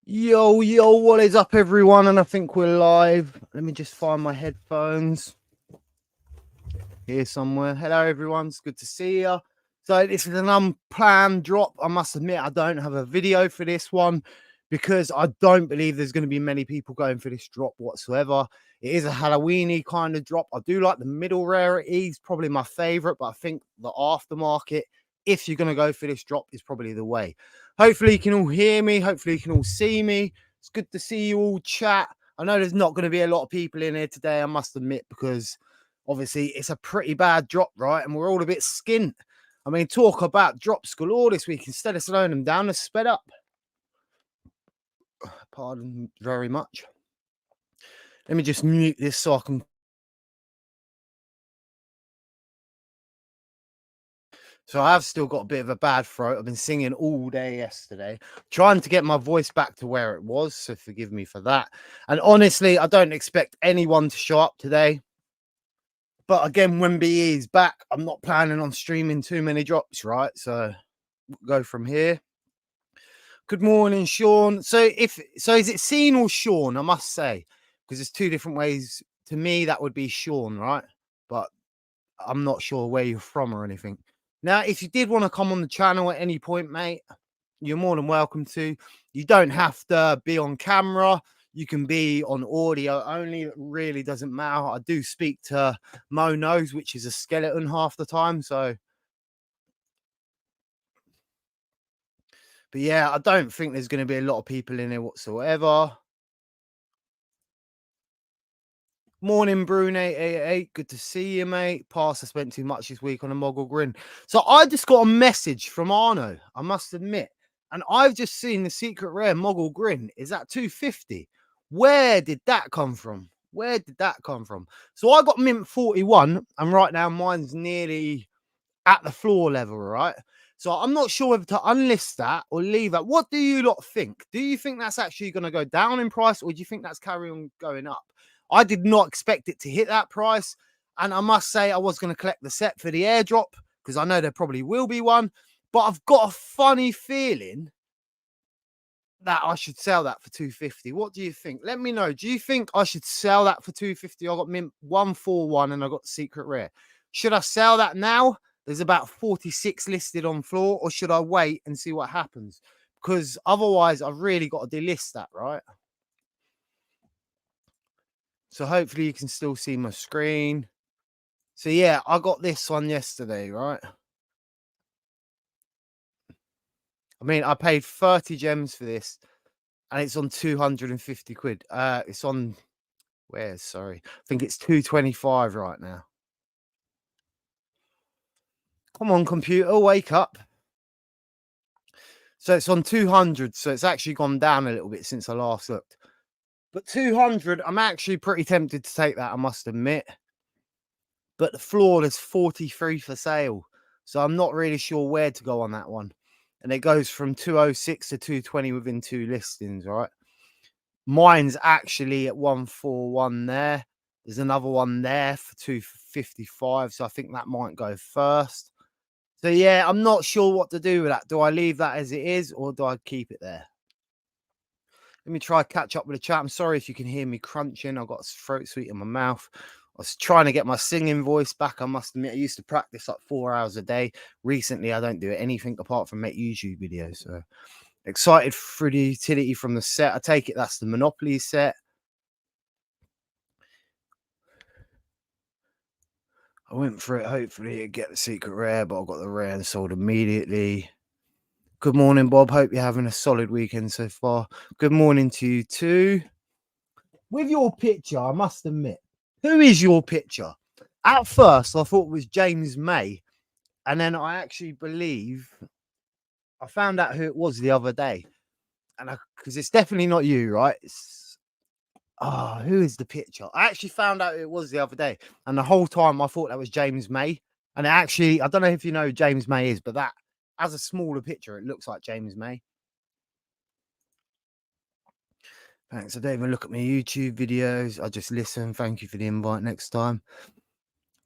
Yo, what is up, everyone? And I think we're live. Let me just find my headphones here somewhere. Hello, everyone. It's good to see you. So this is an unplanned drop. I must admit, I don't have a video for this one because I don't believe there's going to be many people going for this drop whatsoever. It is a Halloweeny kind of drop. I do like the middle rarities, probably my favorite, but I think the aftermarket, if you're going to go for this drop, is probably the way. Hopefully you can all hear me. Hopefully you can all see me. It's good to see you all chat. I know there's not going to be a lot of people in here today, I must admit, because obviously it's a pretty bad drop, right? And we're all a bit skint. I mean, talk about drops galore this week. Instead of slowing them down, they're sped up. Pardon very much. Let me just mute this so I can. So I have still got a bit of a bad throat. I've been singing all day yesterday, trying to get my voice back to where it was. So forgive me for that. And honestly, I don't expect anyone to show up today. But again, when BE is back, I'm not planning on streaming too many drops, right? So we'll go from here. Good morning, Sean. So is it Sean or Sean? I must say, because there's two different ways. To me, that would be Sean, right? But I'm not sure where you're from or anything. Now, if you did want to come on the channel at any point, mate, you're more than welcome to. You don't have to be on camera. You can be on audio only. It really doesn't matter. I do speak to Mo Nose, which is a skeleton half the time. So, but yeah, I don't think there's going to be a lot of people in here whatsoever. Morning, Brune 888. Good to see you, mate. Pass, I spent too much this week on a Moggle Grin. So I just got a message from Arno, I must admit. And I've just seen the secret rare Moggle Grin is at 250. Where did that come from? Where did that come from? So I got mint 41, and right now mine's nearly at the floor level, right? So I'm not sure whether to unlist that or leave that. What do you lot think? Do you think that's actually going to go down in price, or do you think that's carry on going up? I did not expect it to hit that price. And I must say, I was going to collect the set for the airdrop because I know there probably will be one. But I've got a funny feeling that I should sell that for 250. What do you think? Let me know. Do you think I should sell that for 250? I got mint 141 and I got the secret rare. Should I sell that now? There's about 46 listed on floor, or should I wait and see what happens? Because otherwise, I've really got to delist that, right? So hopefully you can still see my screen. So yeah, I got this one yesterday, right? I mean, I paid 30 gems for this, and it's on 250 quid. It's on where? Sorry, I think it's 225 right now. Come on, computer, wake up. So it's on 200. So it's actually gone down a little bit since I last looked. But 200, I'm actually pretty tempted to take that, I must admit. But the floor is 43 for sale. So I'm not really sure where to go on that one. And it goes from 206 to 220 within two listings, right? Mine's actually at 141 there. There's another one there for 255. So I think that might go first. So yeah, I'm not sure what to do with that. Do I leave that as it is, or do I keep it there? Let me try catch up with the chat. I'm sorry if you can hear me crunching. I've got a throat sweet in my mouth. I was trying to get my singing voice back. I must admit, I used to practice like 4 hours a day. Recently, I don't do anything apart from make YouTube videos. So excited for the utility from the set. I take it that's the Monopoly set. I went for it. Hopefully, I get the secret rare, but I got the rare and sold immediately. Good morning, Bob. Hope you're having a solid weekend so far. Good morning to you too. With your picture, I must admit, who is your picture? At first, I thought it was James May, and then I actually believe I found out who it was the other day, and because it's definitely not you, right? Who is the picture? I actually found out who it was the other day, and the whole time I thought that was James May, and actually, I don't know if you know who James May is, but that as a smaller picture, it looks like James May. Thanks. I don't even look at my YouTube videos. I just listen. Thank you for the invite next time.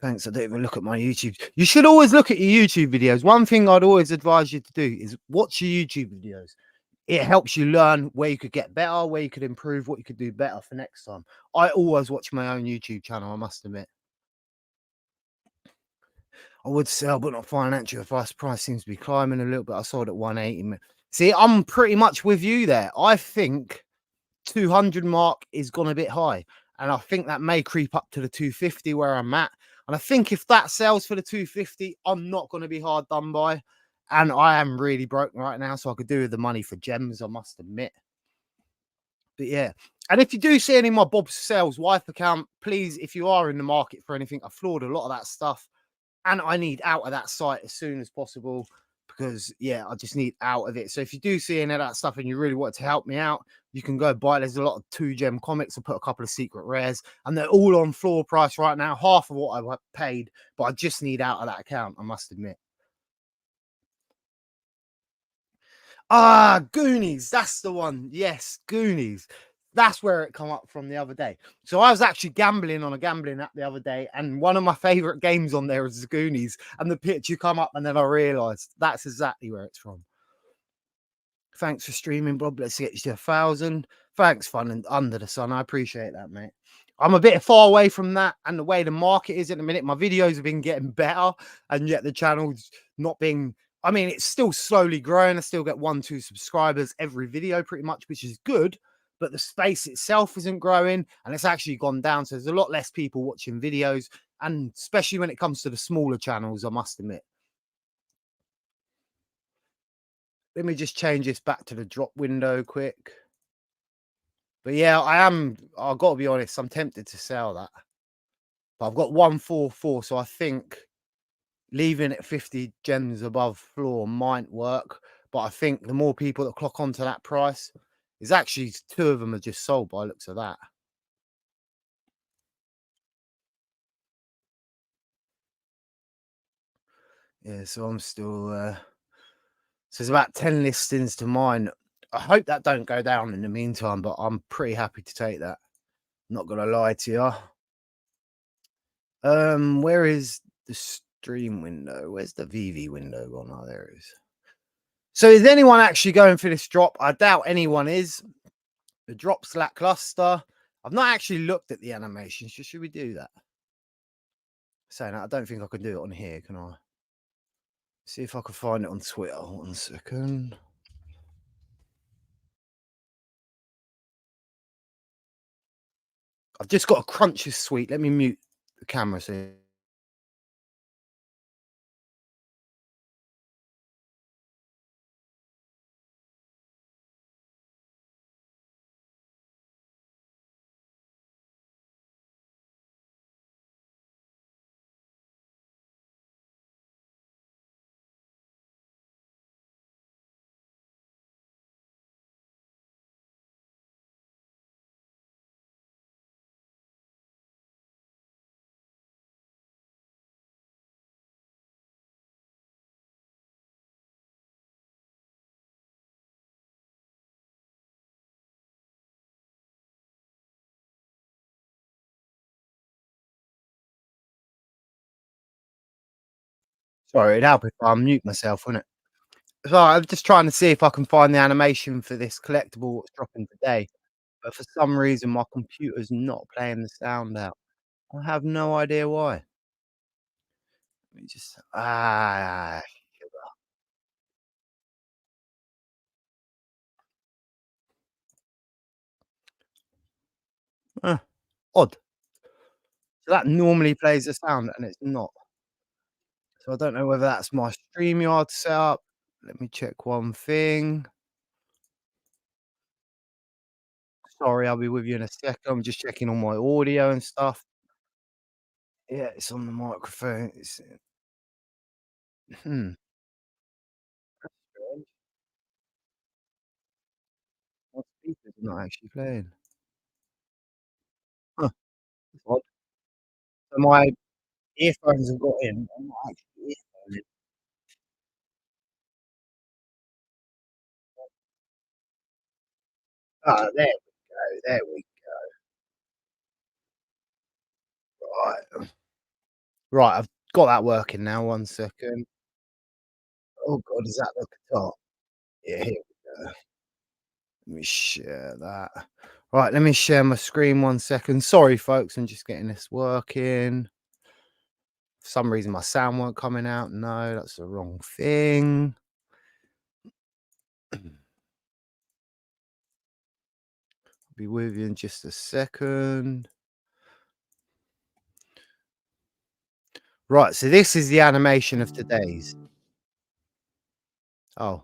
Thanks. I don't even look at my YouTube. You should always look at your YouTube videos. One thing I'd always advise you to do is watch your YouTube videos. it helps you learn where you could get better, where you could improve, what you could do better for next time. I always watch my own YouTube channel, I must admit. I would sell, but not financial advice. Price seems to be climbing a little bit. I sold at 180. See, I'm pretty much with you there. I think 200 mark is gone a bit high. And I think that may creep up to the 250 where I'm at. And I think if that sells for the 250, I'm not going to be hard done by. And I am really broke right now, so I could do with the money for gems, I must admit. But yeah. And if you do see any of my Bob Sales wife account, please, if you are in the market for anything, I floored a lot of that stuff. And I need out of that site as soon as possible because yeah, I just need out of it. So if you do see any of that stuff and you really want to help me out, you can go buy. There's a lot of 2 gem comics. I put a couple of secret rares, and they're all on floor price right now, half of what I paid. But I just need out of that account, I must admit. Ah, Goonies, that's the one. Yes, Goonies. That's where it come up from the other day. So I was actually gambling on a gambling app the other day, and one of my favorite games on there is the Goonies. And the picture come up, and then I realized that's exactly where it's from. Thanks for streaming, Bob. Let's get you to 1,000. Thanks, fun and under the sun. I appreciate that, mate. I'm a bit far away from that, and the way the market is at the minute, my videos have been getting better, and yet the channel's not being. I mean, it's still slowly growing. I still get 1, 2 subscribers every video, pretty much, which is good. But the space itself isn't growing, and it's actually gone down. So there's a lot less people watching videos, and especially when it comes to the smaller channels, I must admit. Let me just change this back to the drop window quick. But yeah, I've got to be honest, I'm tempted to sell that. But I've got 144, so I think leaving it 50 gems above floor might work. But I think the more people that clock onto that price is actually 2 of them are just sold by looks of that. Yeah, so I'm still so there's about 10 listings to mine. I hope that don't go down in the meantime, but I'm pretty happy to take that. Not gonna lie to you. Where is the stream window? Where's the veve window gone? Oh, there it is. So is anyone actually going for this drop? I doubt anyone is. The drop's lackluster. I've not actually looked at the animations. Should we do that? Saying that, I don't think I can do it on here, can I? See if I can find it on Twitter. 1 second. I've just got a crunches sweet. Let me mute the camera so. Sorry, it'd help if I mute myself, wouldn't it? So I'm just trying to see if I can find the animation for this collectible that's dropping today. But for some reason, my computer's not playing the sound out. I have no idea why. Let me just huh, odd. So that normally plays the sound and it's not. So I don't know whether that's my StreamYard setup. Let me check one thing. Sorry, I'll be with you in a second. I'm just checking all my audio and stuff. Yeah, it's on the microphone. It's hmm. Strange. My speaker's not actually playing. Huh, that's odd. So my earphones have got in. I'm not actually earphoning. Ah, there we go. There we go. Right. Right, I've got that working now. 1 second. Oh god, is that the top? Yeah, here we go. Let me share that. Right, let me share my screen 1 second. Sorry, folks, I'm just getting this working. For some reason, my sound weren't coming out. No, that's the wrong thing. Be with you in just a second. Right, so this is the animation of today's. Oh,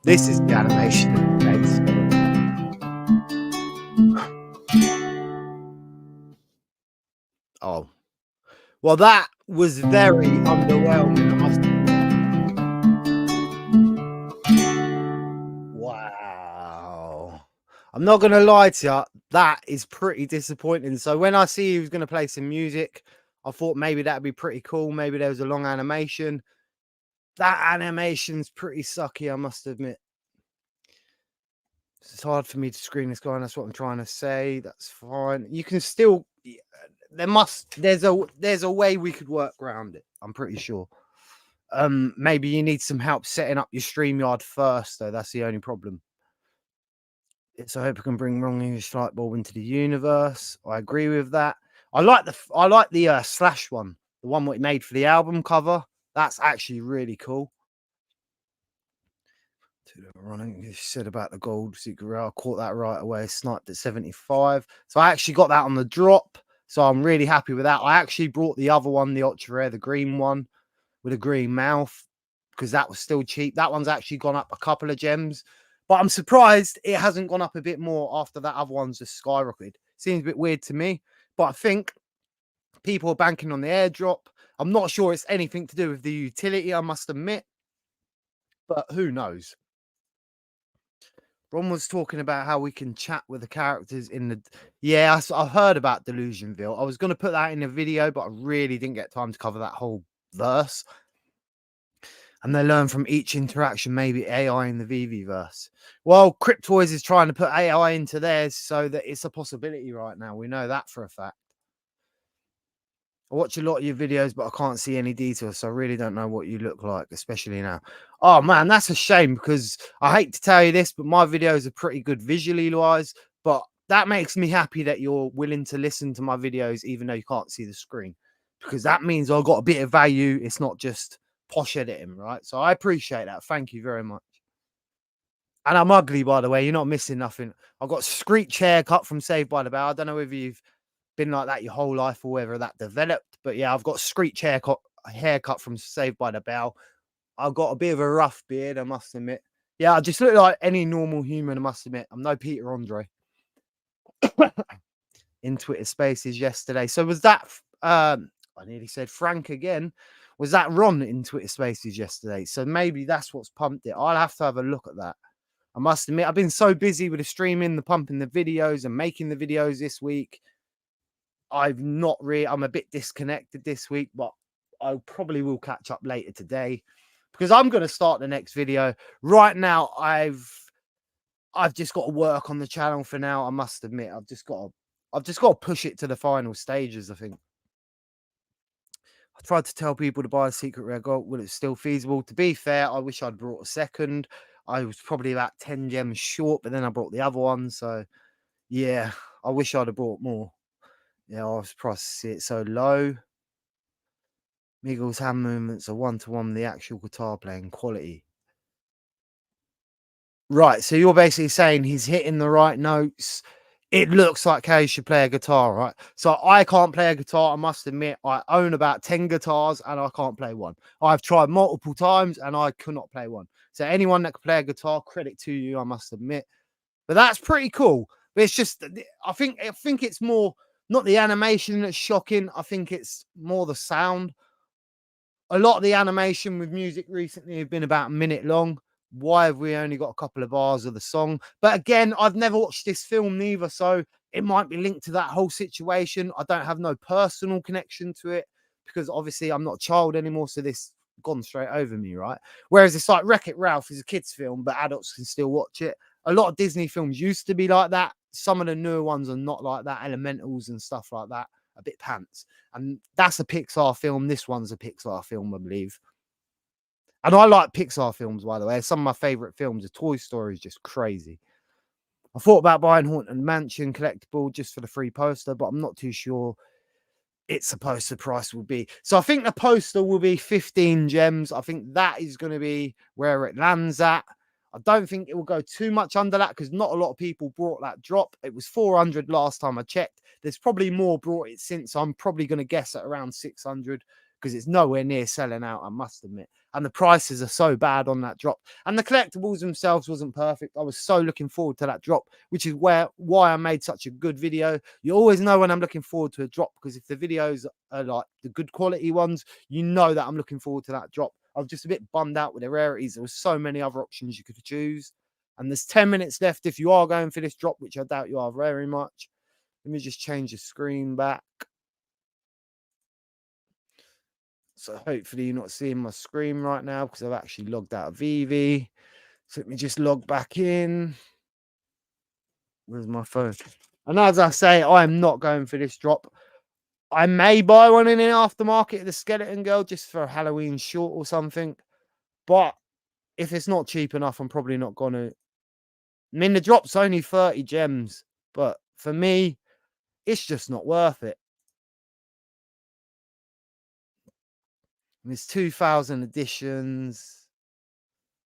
this is the animation of today's. Sorry. Oh, well, that was very underwhelming, I must admit. Wow. I'm not gonna lie to you, that is pretty disappointing. So when I see he was gonna play some music, I thought maybe that'd be pretty cool. Maybe there was a long animation. That animation's pretty sucky, I must admit. It's hard for me to screen this guy, and that's what I'm trying to say. That's fine. You can still there's a way we could work around it, I'm pretty sure. Maybe you need some help setting up your StreamYard first, though. That's the only problem. So I hope I can bring Wrong English Light Bulb into the universe. I agree with that. I like the Slash one, the one we made for the album cover. That's actually really cool. Running, you said about the gold secret. I caught that right away. Sniped at 75. So I actually got that on the drop. So I'm really happy with that. I actually brought the other one, the Ultra Rare, the green one with a green mouth, because that was still cheap. That one's actually gone up a couple of gems, but I'm surprised it hasn't gone up a bit more after that other one's just skyrocketed. Seems a bit weird to me, but I think people are banking on the airdrop. I'm not sure it's anything to do with the utility, I must admit, but who knows? Ron was talking about how we can chat with the characters in the. Yeah, I heard about Delusionville. I was going to put that in a video, but I really didn't get time to cover that whole verse. And they learn from each interaction, maybe AI in the veve verse. Well, Cryptoids is trying to put AI into theirs, so that it's a possibility right now. We know that for a fact. I watch a lot of your videos, but I can't see any details, so I really don't know what you look like, especially now. Oh man, that's a shame, because I hate to tell you this, but my videos are pretty good visually wise. But that makes me happy that you're willing to listen to my videos, even though you can't see the screen, because that means I've got a bit of value. It's not just posh editing, right? So I appreciate that. Thank you very much. And I'm ugly, by the way. You're not missing nothing. I've got screech haircut from Saved by the Bell. I don't know whether you've been like that your whole life or whether that developed, but yeah, I've got screech haircut from Saved by the Bell. I've got a bit of a rough beard, I must admit. Yeah, I just look like any normal human, I must admit. I'm no Peter Andre. In Twitter Spaces yesterday. So was that I nearly said Frank again. Was that Ron in Twitter Spaces yesterday? So maybe that's what's pumped it. I'll have to have a look at that. I must admit, I've been so busy with the streaming, the pumping the videos and making the videos this week. I'm a bit disconnected this week, but I probably will catch up later today, because I'm going to start the next video. Right now, I've just got to work on the channel for now. I must admit, I've just got to push it to the final stages, I think. I tried to tell people to buy a secret rare gold. Well, it's still feasible. To be fair, I wish I'd brought a second. I was probably about 10 gems short, but then I brought the other one. So yeah, I wish I'd have brought more. Yeah, I was surprised to see it so low. Miguel's hand movements are one-to-one with the actual guitar playing quality. Right, so you're basically saying he's hitting the right notes. It looks like how you should play a guitar, right? So I can't play a guitar. I must admit, I own about 10 guitars and I can't play one. I've tried multiple times and I could not play one. So anyone that can play a guitar, credit to you, I must admit. But that's pretty cool. But it's just, I think it's more not the animation that's shocking. I think it's more the sound. A lot of the animation with music recently have been about a minute long. Why have we only got a couple of bars of the song? But again, I've never watched this film neither, so it might be linked to that whole situation. I don't have no personal connection to it, because obviously I'm not a child anymore, so this gone straight over me, right? Whereas it's like Wreck-It Ralph is a kids film, but adults can still watch it. A lot of Disney films used to be like that. Some of the newer ones are not like that. Elementals and stuff like that, a bit pants. And that's a Pixar film. This one's a Pixar film, I believe. And I like Pixar films, by the way. Some of my favorite films. A Toy Story is just crazy. I thought about buying Haunted Mansion collectible just for the free poster, but I'm not too sure its supposed to price will be. So I think the poster will be 15 gems. I think that is going to be where it lands at. I don't think it will go too much under that because not a lot of people brought that drop. It was 400 last time I checked. There's probably more brought it since. So I'm probably going to guess at around 600 because it's nowhere near selling out, I must admit. And the prices are so bad on that drop. And the collectibles themselves wasn't perfect. I was so looking forward to that drop, which is why I made such a good video. You always know when I'm looking forward to a drop because if the videos are like the good quality ones, you know that I'm looking forward to that drop. I was just a bit bummed out with the rarities. There was so many other options you could choose. And there's 10 minutes left if you are going for this drop, which I doubt you are very much. Let me just change the screen back. So hopefully you're not seeing my screen right now because I've actually logged out of veve. So let me just log back in. Where's my phone? And as I say, I am not going for this drop. I may buy one in an aftermarket, the Skeleton Girl, just for a Halloween short or something. But if it's not cheap enough, I'm probably not going to. I mean, the drop's only 30 gems. But for me, it's just not worth it. There's 2,000 editions.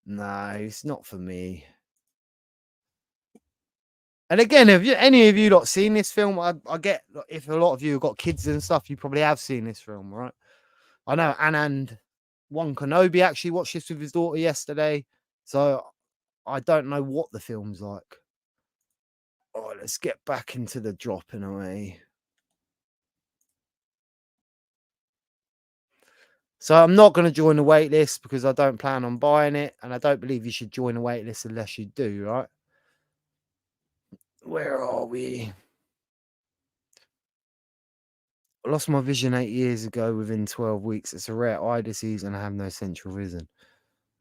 No, it's not for me. And again, have any of you not seen this film? I get if a lot of you have got kids and stuff, you probably have seen this film, right? I know Anand One Kenobi actually watched this with his daughter yesterday. So I don't know what the film's like. Oh, let's get back into the drop in a way. So I'm not going to join the wait list because I don't plan on buying it. And I don't believe you should join the wait list unless you do, right? Where are we? I lost my vision 8 years ago within 12 weeks. It's a rare eye disease and I have no central vision.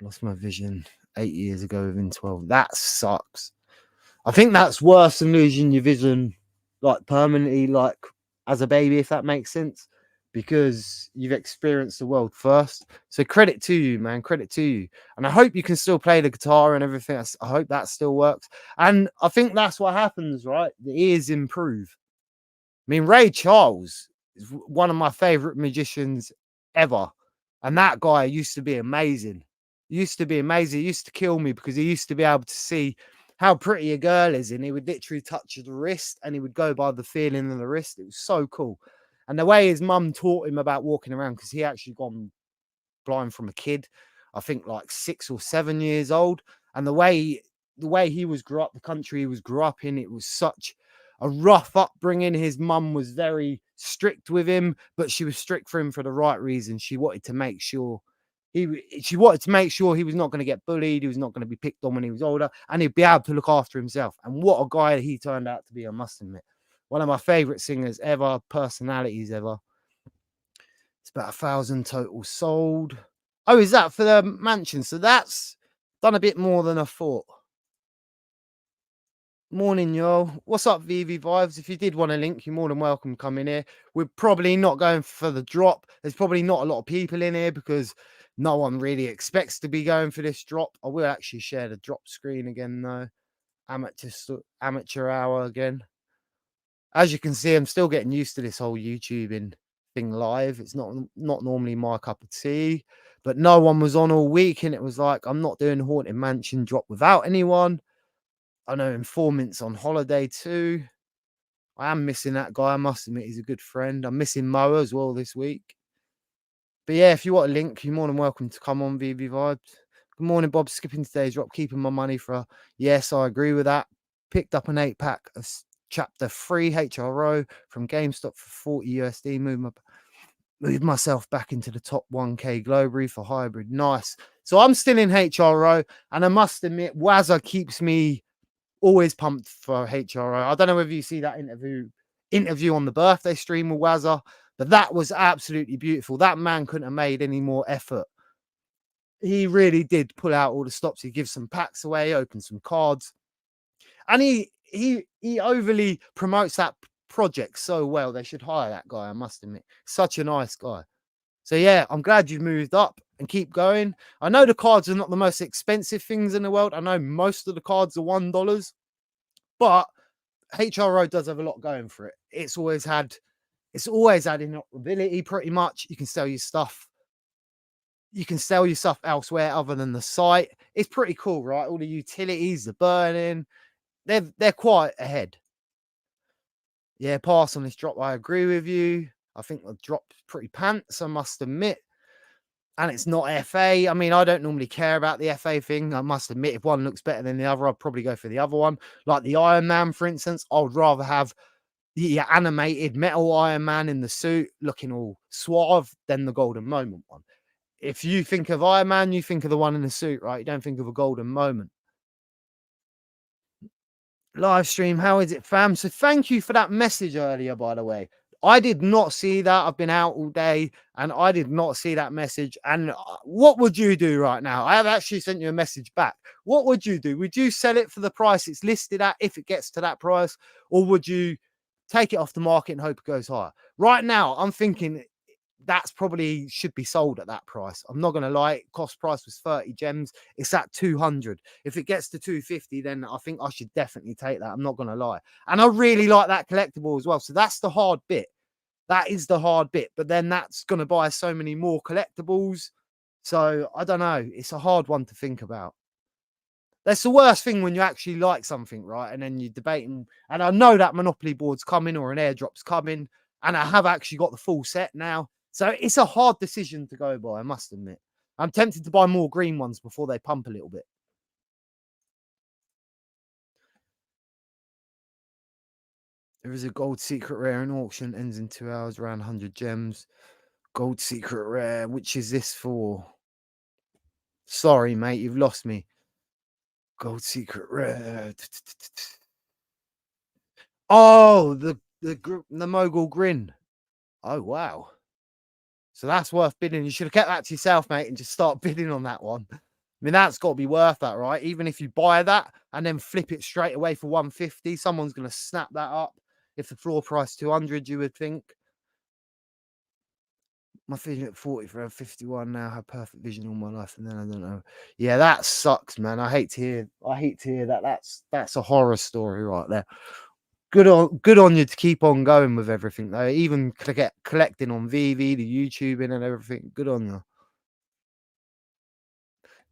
Lost my vision 8 years ago within 12. That sucks. I think that's worse than losing your vision like permanently, like as a baby, if that makes sense, because you've experienced the world first. So credit to you, man. Credit to you. And I hope you can still play the guitar and everything. I hope that still works. And I think that's what happens, right? The ears improve. I mean, Ray Charles is one of my favorite magicians ever. And that guy used to be amazing. Used to be amazing. He used to kill me because he used to be able to see how pretty a girl is. And he would literally touch the wrist and he would go by the feeling of the wrist. It was so cool. And the way his mum taught him about walking around, because he actually gone blind from a kid, I think like 6 or 7 years old. And the way he was grew up, the country he was grew up in, it was such a rough upbringing. His mum was very strict with him, but she was strict for him for the right reason. She wanted to make sure she wanted to make sure he was not going to get bullied, he was not going to be picked on when he was older, and he'd be able to look after himself. And what a guy he turned out to be, I must admit. One of my favorite singers ever, personalities ever. It's about 1,000 total sold. Oh, is that for the mansion? So that's done a bit more than I thought. Morning, y'all. What's up, VV Vibes? If you did want a link, you're more than welcome to come in here. We're probably not going for the drop. There's probably not a lot of people in here because no one really expects to be going for this drop. I will actually share the drop screen again, though. Amateur hour again. As you can see, I'm still getting used to this whole YouTubing thing live. It's not normally my cup of tea, but no one was on all week, and it was like I'm not doing Haunted Mansion drop without anyone. I know Informant's on holiday too. I am missing that guy. I must admit, he's a good friend. I'm missing Mo as well this week. But yeah, if you want a link, you're more than welcome to come on VB Vibes. Good morning, Bob. Skipping today's drop, keeping my money for yes, I agree with that. Picked up an 8-pack of chapter 3 HRO from GameStop for 40 USD. Moved myself back into the top 1K globally for hybrid. Nice. So I'm still in HRO, and I must admit, Wazza keeps me always pumped for HRO. I don't know whether you see that interview on the birthday stream with Wazza, but that was absolutely beautiful. That man couldn't have made any more effort. He really did pull out all the stops. He gives some packs away, open some cards, and he overly promotes that project so well. They should hire that guy, I must admit. Such a nice guy. So yeah, I'm glad you've moved up and keep going. I know the cards are not the most expensive things in the world. I know most of the cards are $1. But HRO does have a lot going for it. It's always had interoperability pretty much. You can sell your stuff elsewhere other than the site. It's pretty cool, right? All the utilities, the burning, they're quite ahead. Yeah, pass on this drop. I agree with you. I think the drop's pretty pants, I must admit. And it's not FA. I mean, I don't normally care about the FA thing. I must admit, if one looks better than the other, I'd probably go for the other one. Like the Iron Man, for instance, I would rather have the animated metal Iron Man in the suit looking all suave than the golden moment one. If you think of Iron Man, you think of the one in the suit, right? You don't think of a golden moment. Live stream, how is it, fam? So thank you for that message earlier, by the way. I did not see that. I've been out all day and I did not see that message. And what would you do right now? I have actually sent you a message back. What would you do? Would you sell it for the price it's listed at if it gets to that price? Or would you take it off the market and hope it goes higher? Right now, I'm thinking that's probably should be sold at that price. I'm not going to lie. Cost price was 30 gems. It's at 200. If it gets to 250, then I think I should definitely take that. I'm not going to lie. And I really like that collectible as well. So that's the hard bit. That is the hard bit. But then that's going to buy so many more collectibles. So I don't know. It's a hard one to think about. That's the worst thing when you actually like something, right? And then you're debating. And I know that Monopoly board's coming or an airdrop's coming. And I have actually got the full set now. So it's a hard decision to go by, I must admit. I'm tempted to buy more green ones before they pump a little bit. There is a gold secret rare in auction, ends in 2 hours, around 100 gems. Gold secret rare, which is this for? Sorry, mate, you've lost me. Gold secret rare. Oh, the mogul grin. Oh, wow. So that's worth bidding. You should have kept that to yourself, mate, and just start bidding on that one. I mean, that's got to be worth that, right? Even if you buy that and then flip it straight away for 150, someone's going to snap that up. If the floor price 200, you would think. My vision at 40 for 51 now. Have perfect vision all my life, and then I don't know. Yeah, that sucks, man. I hate to hear that. That's a horror story right there. Good on you to keep on going with everything though. Even collecting on veve, the YouTubing and everything. Good on you.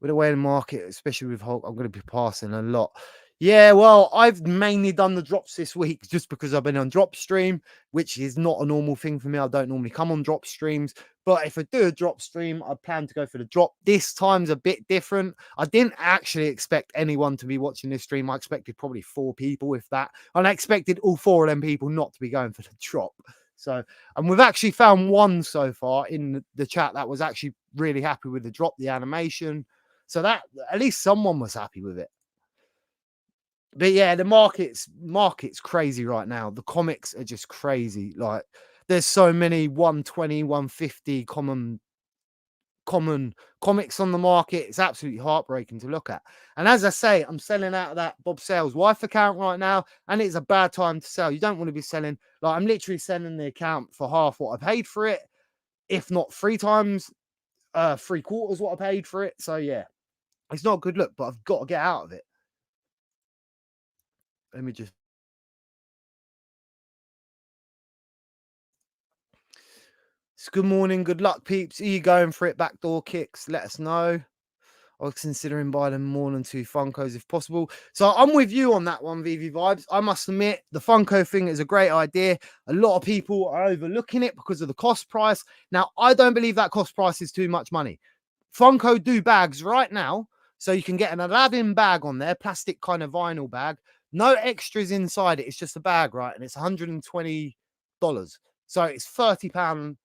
With the way the market, especially with Hulk, I'm going to be passing a lot. Yeah, well, I've mainly done the drops this week just because I've been on drop stream, which is not a normal thing for me. I don't normally come on drop streams, but if I do a drop stream, I plan to go for the drop. This time's a bit different. I didn't actually expect anyone to be watching this stream. I expected probably 4 people, if that. And I expected all 4 of them people not to be going for the drop. So, and we've actually found one so far in the chat that was actually really happy with the drop, the animation. So that at least someone was happy with it. But yeah, the market's crazy right now. The comics are just crazy. Like there's so many 120, 150 common comics on the market. It's absolutely heartbreaking to look at. And as I say, I'm selling out of that Bob Sales wife account right now, and it's a bad time to sell. You don't want to be selling. Like I'm literally selling the account for half what I paid for it, if not 3 times, 3/4 what I paid for it. So yeah, it's not a good look, but I've got to get out of it. Let me just. Good morning, good luck, peeps. Are you going for it? Backdoor kicks? Let us know. I was considering buying more than 2 Funkos if possible. So I'm with you on that one, VV Vibes. I must admit, the Funko thing is a great idea. A lot of people are overlooking it because of the cost price. Now, I don't believe that cost price is too much money. Funko do bags right now. So you can get an Aladdin bag on there, plastic kind of vinyl bag. No extras inside it. It's just a bag, right? And it's $120. So it's £30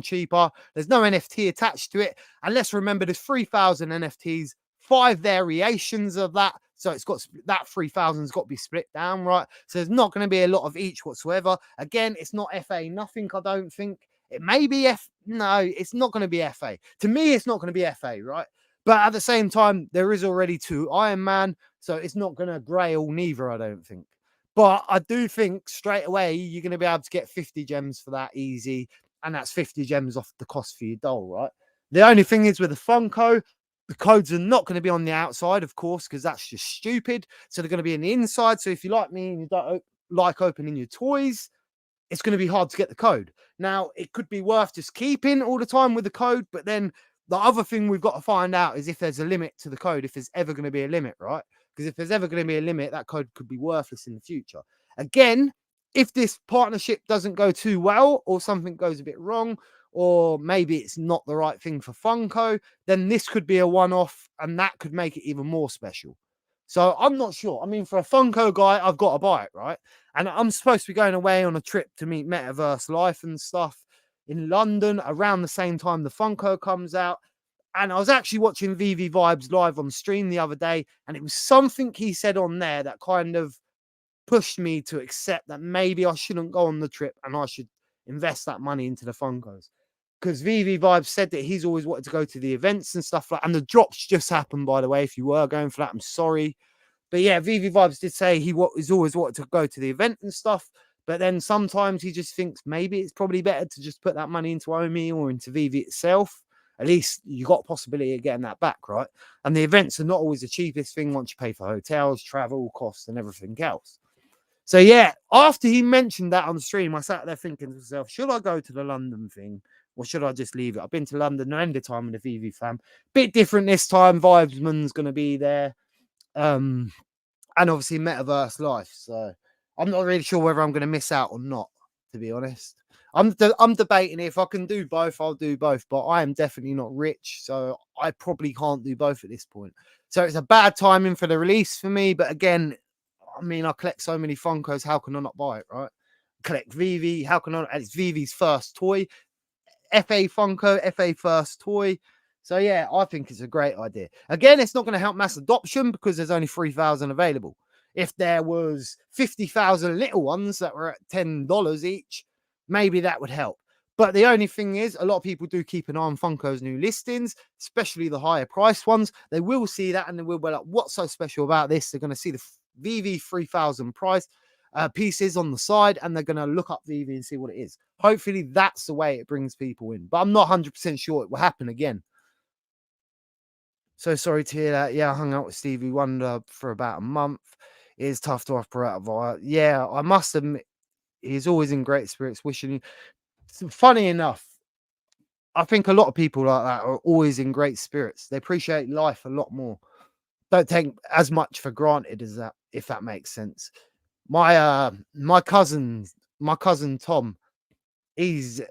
cheaper. There's no NFT attached to it. And let's remember there's 3,000 NFTs, 5 variations of that. So it's got that 3,000's got to be split down, right? So there's not going to be a lot of each whatsoever. Again, it's not FA nothing, I don't think. It may be no, it's not going to be FA. To me, it's not going to be FA, right? But at the same time, there is already 2 Iron Man, so it's not going to grail neither, I don't think. But I do think straight away you're going to be able to get 50 gems for that easy. And that's 50 gems off the cost for your doll, right? The only thing is with the Funko, The codes are not going to be on the outside, of course, because that's just stupid. So they're going to be in the inside. So if you like me and you don't like opening your toys, it's going to be hard to get the code. Now, it could be worth just keeping all the time with the code, but then the other thing we've got to find out is if there's a limit to the code, if there's ever going to be a limit, right? Because if there's ever going to be a limit, that code could be worthless in the future. Again, if this partnership doesn't go too well or something goes a bit wrong, or maybe it's not the right thing for Funko, then this could be a one-off and that could make it even more special. So I'm not sure. I mean, for a Funko guy, I've got to buy it, right? And I'm supposed to be going away on a trip to meet Metaverse Life and stuff in London around the same time the Funko comes out. And I was actually watching VV Vibes live on stream the other day, and it was something he said on there that kind of pushed me to accept that maybe I shouldn't go on the trip and I should invest that money into the Funkos. Because VV Vibes said that he's always wanted to go to the events and stuff like, and the drops just happened, by the way. If you were going for that, I'm sorry. But yeah, VV Vibes did say he's always wanted to go to the event and stuff. But then sometimes he just thinks maybe it's probably better to just put that money into Omi or into VV itself. At least you got a possibility of getting that back, right? And the events are not always the cheapest thing once you pay for hotels, travel costs, and everything else. So yeah, after he mentioned that on the stream, I sat there thinking to myself, should I go to the London thing or should I just leave it? I've been to London and the time with the VV fam. Bit different this time. Vibesman's going to be there. And obviously Metaverse Life. So I'm not really sure whether I'm going to miss out or not, to be honest. I'm debating if I can do both, I'll do both, but I am definitely not rich, so I probably can't do both at this point. So it's a bad timing for the release for me, but again, I mean, I collect so many Funkos, how can I not buy it, right? Collect Vivi, how can I not? It's Vivi's first toy. FA Funko, FA first toy. So yeah, I think it's a great idea. Again, it's not going to help mass adoption because there's only 3,000 available. If there was 50,000 little ones that were at $10 each, maybe that would help. But the only thing is, a lot of people do keep an eye on Funko's new listings, especially the higher priced ones. They will see that and they will be like, what's so special about this? They're going to see the VV 3,000 price pieces on the side and they're going to look up VV and see what it is. Hopefully that's the way it brings people in, but I'm not 100% sure it will happen again. So sorry to hear that. Yeah, I hung out with Stevie Wonder for about a month. It is tough to operate out via. Yeah, I must admit, he's always in great spirits, wishing you. Funny enough, I think a lot of people like that are always in great spirits. They appreciate life a lot more. Don't take as much for granted as that, if that makes sense. My cousin Tom, he's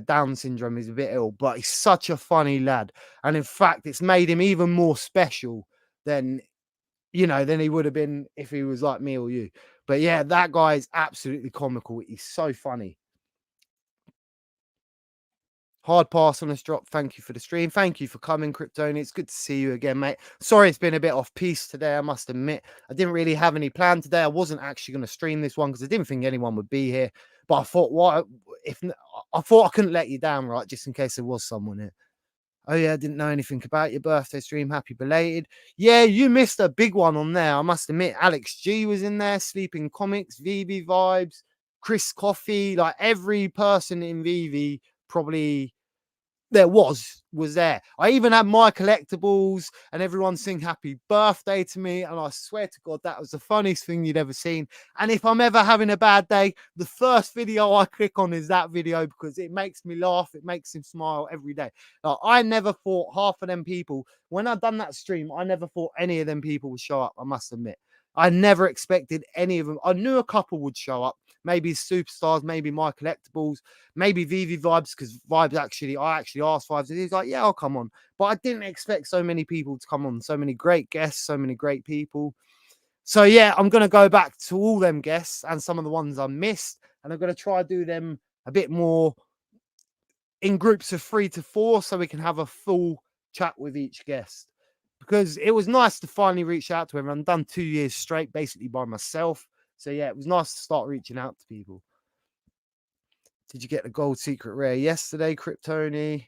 Down syndrome. He's a bit ill, but he's such a funny lad. And in fact, it's made him even more special than than he would have been if he was like me or you. But yeah, that guy is absolutely comical. He's so funny. Hard pass on this drop. Thank you for the stream. Thank you for coming, Kryptoni. It's good to see you again, mate. Sorry it's been a bit off piece today, I must admit. I didn't really have any plan today. I wasn't actually going to stream this one because I didn't think anyone would be here. But I thought, I thought I couldn't let you down, right? Just in case there was someone here. Oh, yeah, I didn't know anything about your birthday stream. Happy belated. Yeah, you missed a big one on there. I must admit, Alex G was in there, Sleeping Comics, VV Vibes, Chris Coffee, like every person in VV probably there was there. I even had my collectibles and everyone sing happy birthday to me. And I swear to God, that was the funniest thing you'd ever seen. And if I'm ever having a bad day, the first video I click on is that video because it makes me laugh. It makes him smile every day. Like, I never thought half of them people, when I'd done that stream, I never thought any of them people would show up, I must admit. I never expected any of them. I knew a couple would show up. Maybe superstars, maybe my collectibles, maybe VV Vibes, because I actually asked Vibes, and he's like, yeah, I'll come on. But I didn't expect so many people to come on. So many great guests, so many great people. So yeah, I'm going to go back to all them guests and some of the ones I missed. And I'm going to try to do them a bit more in groups of 3 to 4 so we can have a full chat with each guest. Because it was nice to finally reach out to everyone. I've done 2 years straight, basically by myself. So yeah, it was nice to start reaching out to people. Did you get the gold secret rare yesterday, Kryptoni?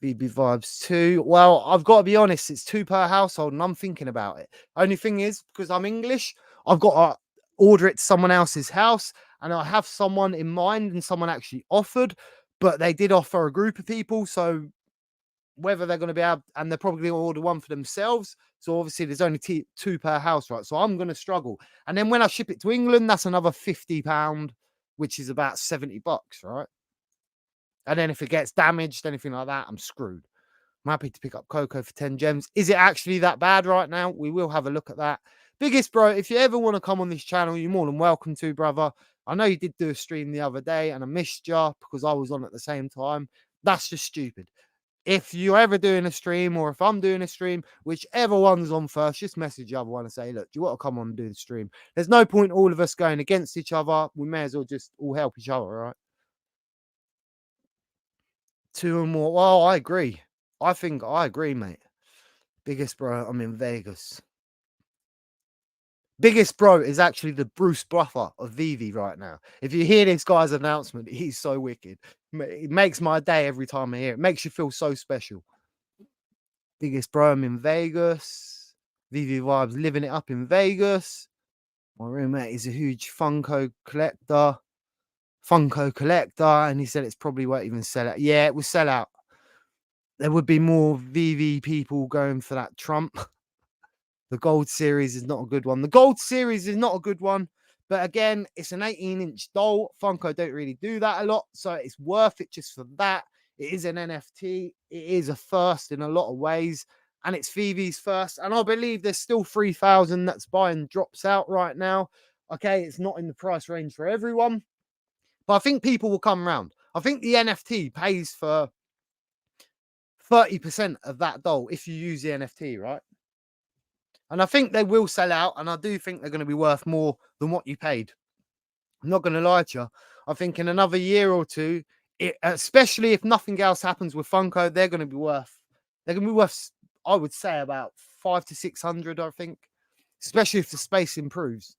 VB Vibes 2. Well, I've got to be honest, it's 2 per household, and I'm thinking about it. Only thing is, because I'm English, I've got to order it to someone else's house, and I have someone in mind, and someone actually offered, but they did offer a group of people, so whether they're going to be able, and they're probably going to order one for themselves. So obviously there's only two per house, right? So I'm going to struggle. And then when I ship it to England, that's another £50, which is about £70, right? And then if it gets damaged, anything like that, I'm screwed. I'm happy to pick up cocoa for 10 gems. Is it actually that bad right now? We will have a look at that. Biggest bro, if you ever want to come on this channel, you're more than welcome to, brother. I know you did do a stream the other day and I missed you because I was on at the same time. That's just stupid. If you're ever doing a stream or if I'm doing a stream, whichever one's on first, just message the other one and say, look, do you want to come on and do the stream? There's no point all of us going against each other. We may as well just all help each other, right? Two or more. Well, I agree. I agree, mate. Biggest bro, I'm in Vegas. Biggest bro is actually the Bruce Buffer of veve right now. If you hear this guy's announcement, he's so wicked. It makes my day every time I hear it. It makes you feel so special. Biggest bro, I'm in Vegas. veve Vibes living it up in Vegas. My roommate is a huge Funko collector. And he said it's probably won't even sell out. Yeah, it will sell out. There would be more veve people going for that Trump. The gold series is not a good one. The gold series is not a good one. But again, it's an 18-inch doll. Funko don't really do that a lot. So it's worth it just for that. It is an NFT. It is a first in a lot of ways. And it's veve's first. And I believe there's still 3,000 that's buying drops out right now. Okay, it's not in the price range for everyone. But I think people will come around. I think the NFT pays for 30% of that doll if you use the NFT, right? And I think they will sell out, and I do think they're going to be worth more than what you paid. I'm not going to lie to you. I think in another year or two, especially if nothing else happens with Funko, they're going to be worth. They're going to be worth, I would say, about 500 to 600. I think, especially if the space improves.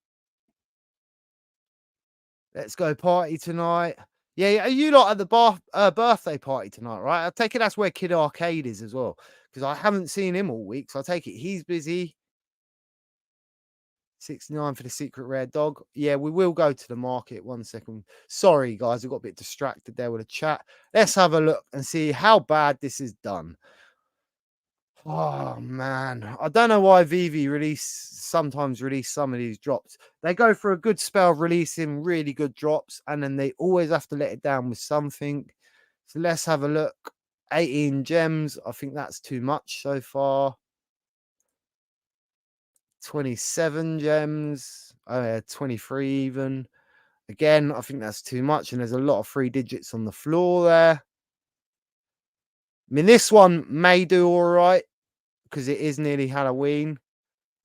Let's go party tonight. Yeah, are you lot at the birthday party tonight, right? I take it that's where Kid Arcade is as well, because I haven't seen him all week. So I take it he's busy. 69 for the secret rare dog. Yeah, we will go to the market. 1 second. Sorry, guys, I got a bit distracted there with a chat. Let's have a look and see how bad this is done. Oh man, I don't know why veve sometimes release some of these drops. They go for a good spell of releasing really good drops, and then they always have to let it down with something. So let's have a look. 18 gems. I think that's too much so far. 27 gems. Oh yeah, 23 even. Again, I think that's too much, and there's a lot of 3 digits on the floor there. I mean, this one may do all right because it is nearly Halloween.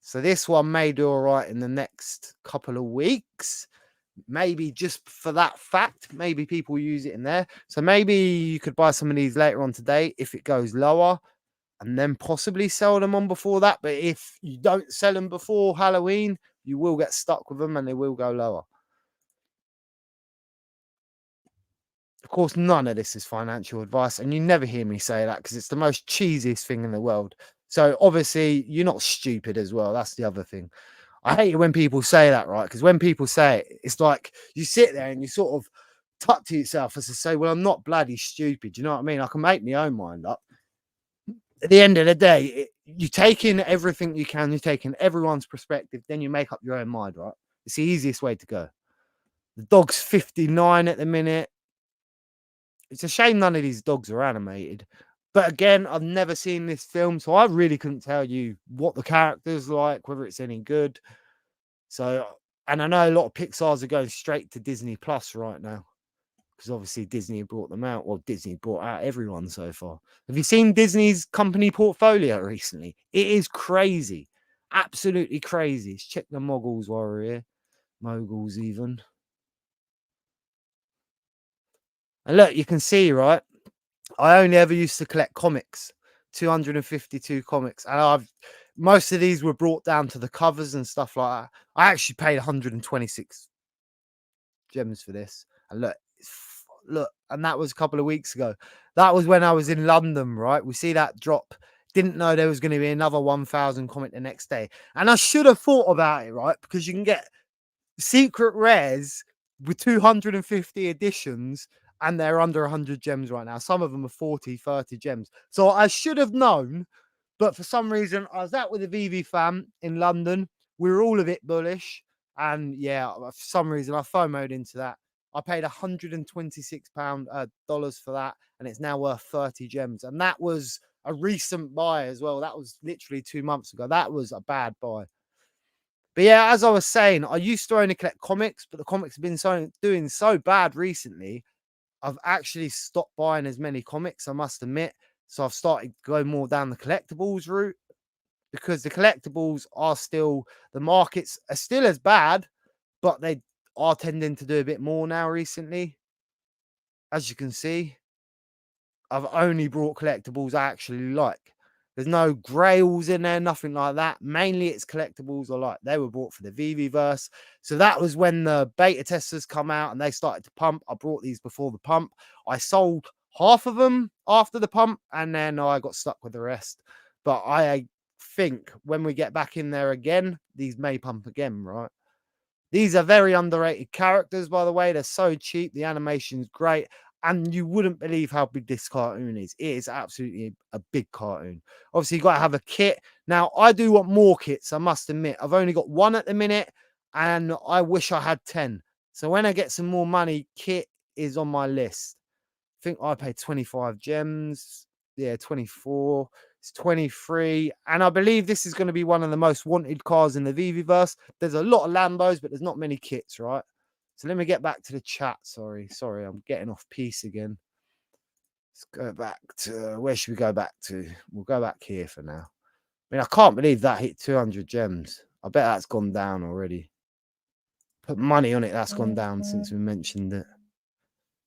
So this one may do all right in the next couple of weeks. Maybe just for that fact, maybe people use it in there. So maybe you could buy some of these later on today if it goes lower, and then possibly sell them on before that. But if you don't sell them before Halloween, you will get stuck with them and they will go lower. Of course, none of this is financial advice, and you never hear me say that because it's the most cheesiest thing in the world. So obviously, you're not stupid as well. That's the other thing. I hate it when people say that, right? Because when people say it, it's like you sit there and you sort of talk to yourself as to say, well, I'm not bloody stupid. You know what I mean? I can make my own mind up. At the end of the day, you take in everything you can, you take in everyone's perspective, then you make up your own mind, right? It's the easiest way to go. The dog's 59 at the minute. It's a shame none of these dogs are animated. But again, I've never seen this film, so I really couldn't tell you what the character's like, whether it's any good. So, and I know a lot of Pixar's are going straight to Disney Plus right now because obviously Disney brought them out. Well, Disney brought out everyone so far. Have you seen Disney's company portfolio recently? It is crazy. Absolutely crazy. Let's check the moguls while we're here. Moguls even. And look, you can see, right? I only ever used to collect comics, 252 comics. And most of these were brought down to the covers and stuff like that. I actually paid 126 gems for this. And look, and that was a couple of weeks ago. That was when I was in London, right? We see that drop. Didn't know there was going to be another 1,000 comic the next day. And I should have thought about it, right? Because you can get secret rares with 250 editions and they're under 100 gems right now. Some of them are 40, 30 gems. So I should have known, but for some reason, I was out with the veve fam in London. We were all a bit bullish. And yeah, for some reason, I FOMO'd into that. I paid £126 dollars for that, and it's now worth 30 gems. And that was a recent buy as well. That was literally 2 months ago. That was a bad buy. But yeah, as I was saying, I used to only collect comics, but the comics have been doing so bad recently. I've actually stopped buying as many comics, I must admit. So I've started going more down the collectibles route, because the collectibles are still, the markets are still as bad, but they are tending to do a bit more now recently. As you can see, I've only brought collectibles I actually like. There's no grails in there, nothing like that. Mainly it's collectibles I like. They were bought for the Veveverse. So that was when the beta testers come out and they started to pump. I brought these before the pump. I sold half of them after the pump, and then I got stuck with the rest. But I think when we get back in there again, these may pump again, right? These are very underrated characters, by the way. They're so cheap. The animation's great. And you wouldn't believe how big this cartoon is. It is absolutely a big cartoon. Obviously, you got to have a kit. Now, I do want more kits, I must admit. I've only got one at the minute, and I wish I had 10. So when I get some more money, kit is on my list. I think I paid 25 gems. Yeah, 24. It's 23. And I believe this is going to be one of the most wanted cars in the Veveverse. There's a lot of Lambos, but there's not many kits, right? So let me get back to the chat. Sorry, I'm getting off piece again. Let's go back to, where should we go back to? We'll go back here for now. I mean, I can't believe that hit 200 gems. I bet that's gone down already. Put money on it, that's gone down since we mentioned it.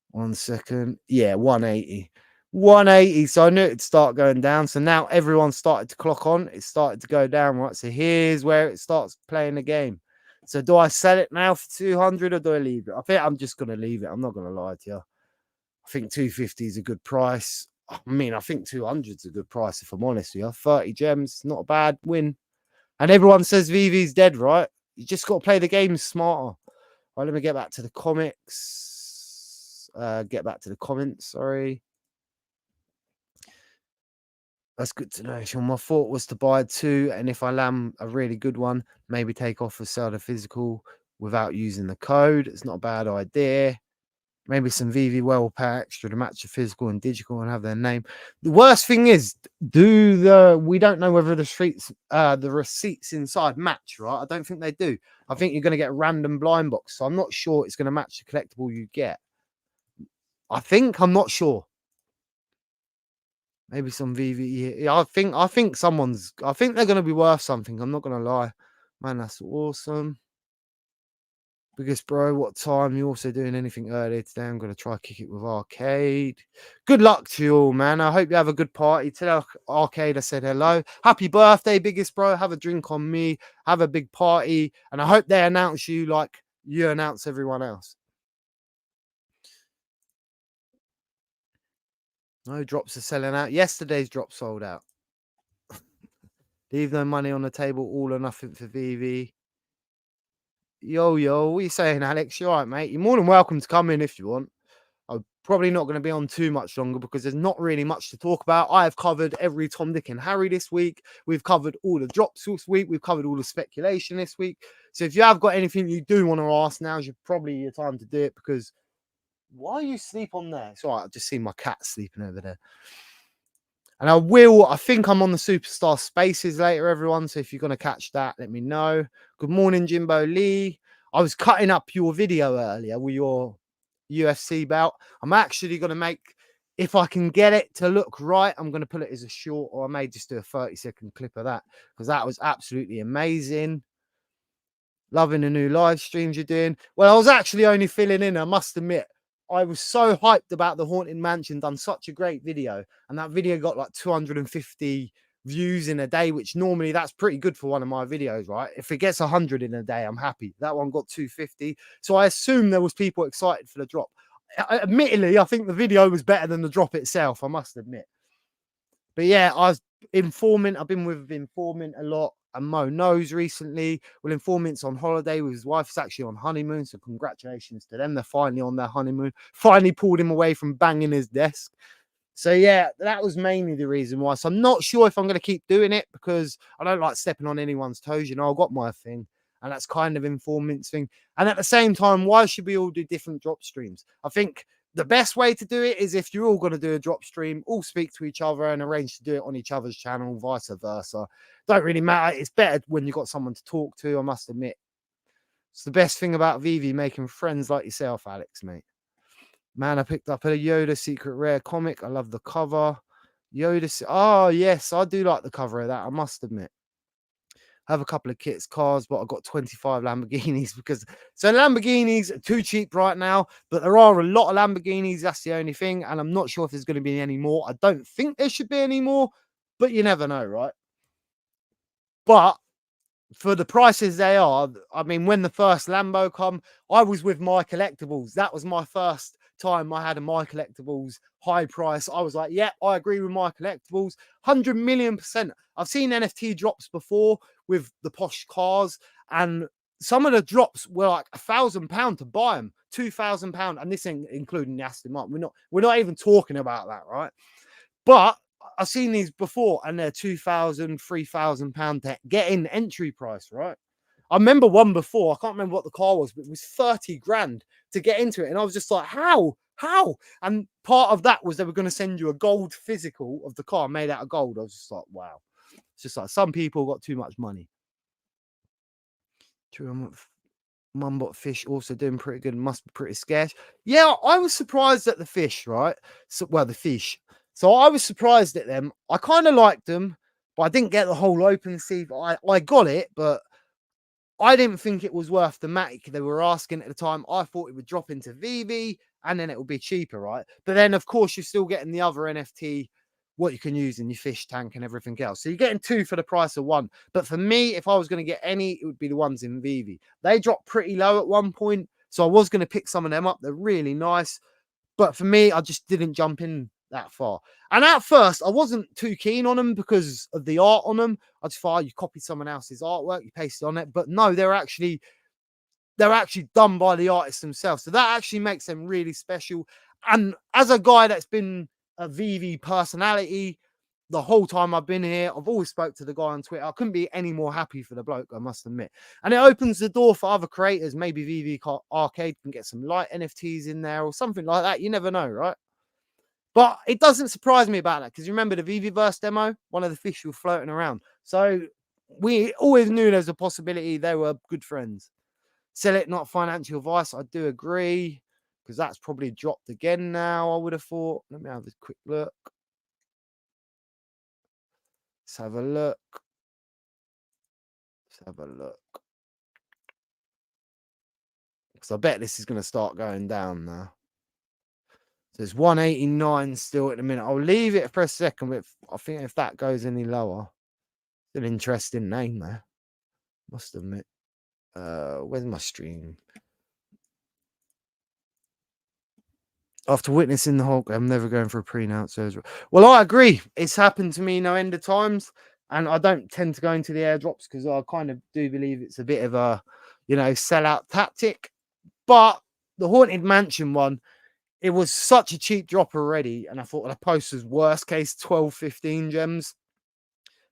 1 second. Yeah, 180. 180. So I knew it'd start going down. So now everyone started to clock on. It started to go down, right? So here's where it starts playing the game. So do I sell it now for 200 or do I leave it? I think I'm just going to leave it. I'm not going to lie to you. I think 250 is a good price. I mean, I think 200 is a good price, if I'm honest with you. 30 gems, not a bad win. And everyone says VV's dead, right? You just got to play the game smarter. All right, let me get back to the comics. Get back to the comments, sorry. That's good to know, Sean. My thought was to buy 2, and if I land a really good one, maybe take off or sell the physical without using the code. It's not a bad idea. Maybe some VV well pay extra to match the physical and digital and have their name. The worst thing is, we don't know whether the receipts inside match, right? I don't think they do. I think you're going to get a random blind box, so I'm not sure it's going to match the collectible you get. I'm not sure. Maybe some VV. Yeah, I think they're going to be worth something. I'm not going to lie. Man, that's awesome. Biggest bro, what time? You also doing anything earlier today? I'm going to try kick it with Arcade. Good luck to you all, man. I hope you have a good party. Tell Arcade I said hello. Happy birthday, biggest bro. Have a drink on me. Have a big party. And I hope they announce you like you announce everyone else. No drops are selling out. Yesterday's drop sold out. Leave no money on the table. All or nothing for VV. Yo, what are you saying, Alex? You all right, mate? You're more than welcome to come in if you want. I'm probably not going to be on too much longer because there's not really much to talk about. I have covered every Tom, Dick, and Harry this week. We've covered all the drops this week. We've covered all the speculation this week. So if you have got anything you do want to ask, now's probably your time to do it, because why you sleep on there? It's all right. I've just seen my cat sleeping over there. And I think I'm on the Superstar Spaces later, everyone. So if you're going to catch that, let me know. Good morning, Jimbo Lee. I was cutting up your video earlier with your UFC bout. I'm actually going to make, if I can get it to look right, I'm going to put it as a short, or I may just do a 30-second clip of that, because that was absolutely amazing. Loving the new live streams you're doing. Well, I was actually only filling in, I must admit. I was so hyped about the Haunted Mansion, done such a great video, and that video got like 250 views in a day, which normally that's pretty good for one of my videos, right? If it gets 100 in a day, I'm happy. That one got 250, so I assume there was people excited for the drop. Admittedly, I think the video was better than the drop itself, I must admit. But yeah, I've been with Informant a lot. and Mo knows recently. Well, informant's on holiday with his wife. Is actually on honeymoon, so congratulations to them. They're finally on their honeymoon. Finally pulled him away from banging his desk. So yeah, that was mainly the reason why. So I'm not sure if I'm going to keep doing it because I don't like stepping on anyone's toes. You know, I've got my thing, and that's kind of informant's thing. And at the same time, why should we all do different drop streams? I think the best way to do it is if you're all going to do a drop stream, all speak to each other and arrange to do it on each other's channel, vice versa. Don't really matter. It's better when you've got someone to talk to, I must admit. It's the best thing about Vivi, making friends like yourself, Alex, mate. Man, I picked up a Yoda Secret Rare comic. I love the cover. Oh, yes, I do like the cover of that, I must admit. I have a couple of kits, cars, but I've got 25 Lamborghinis because so Lamborghinis are too cheap right now, but there are a lot of Lamborghinis. That's the only thing. And I'm not sure if there's going to be any more. I don't think there should be any more, but you never know, right? But for the prices they are, I mean, when the first Lambo come, I was with My Collectibles. That was my first time I had a My Collectibles high price. I was like, yeah, I agree with My Collectibles. 100 million%. I've seen NFT drops before with the posh cars, and some of the drops were like £1,000 to buy them, £2,000, and this ain't including the Aston Martin. We're not even talking about that, right? But I've seen these before, and they're £2,000, £3,000 to get in entry price, right? I remember one before. I can't remember what the car was, but it was 30 grand to get into it, and I was just like, "How? How?" And part of that was they were going to send you a gold physical of the car made out of gold. I was just like, "Wow!" It's just like some people got too much money. True, Mumbot fish also doing pretty good. Must be pretty scarce. Yeah, I was surprised at the fish, right? So, well, the fish. So I was surprised at them. I kind of liked them, but I didn't get the whole open sea. I got it, but I didn't think it was worth the matic they were asking at the time. I thought it would drop into VV and then it would be cheaper, right? But then, of course, you're still getting the other NFT, what you can use in your fish tank and everything else. So you're getting two for the price of one. But for me, if I was going to get any, it would be the ones in VV. They dropped pretty low at one point. So I was going to pick some of them up. They're really nice. But for me, I just didn't jump in that far. And at first, I wasn't too keen on them because of the art on them. I just thought, you copied someone else's artwork, you pasted on it. But no, they're actually done by the artists themselves. So that actually makes them really special. And as a guy that's been a VV personality the whole time I've been here, I've always spoke to the guy on Twitter. I couldn't be any more happy for the bloke, I must admit. And it opens the door for other creators. Maybe VV Arcade can get some light NFTs in there or something like that. You never know, right? But it doesn't surprise me about that because you remember the VVverse demo? One of the fish were floating around. So we always knew there was a possibility they were good friends. Sell it, not financial advice. I do agree because that's probably dropped again now, I would have thought. Let me have a quick look. Let's have a look. Let's have a look. Because I bet this is going to start going down now. So it's 189 still at the minute. I'll leave it for a second, but I think if that goes any lower, it's an interesting name there. Must admit. Where's my stream? After witnessing the Hulk, I'm never going for a pre-announce. Well, I agree. It's happened to me no end of times, and I don't tend to go into the airdrops because I kind of do believe it's a bit of a, sellout tactic. But the Haunted Mansion one, it was such a cheap drop already, and I thought the post was worst case 12, 15 gems.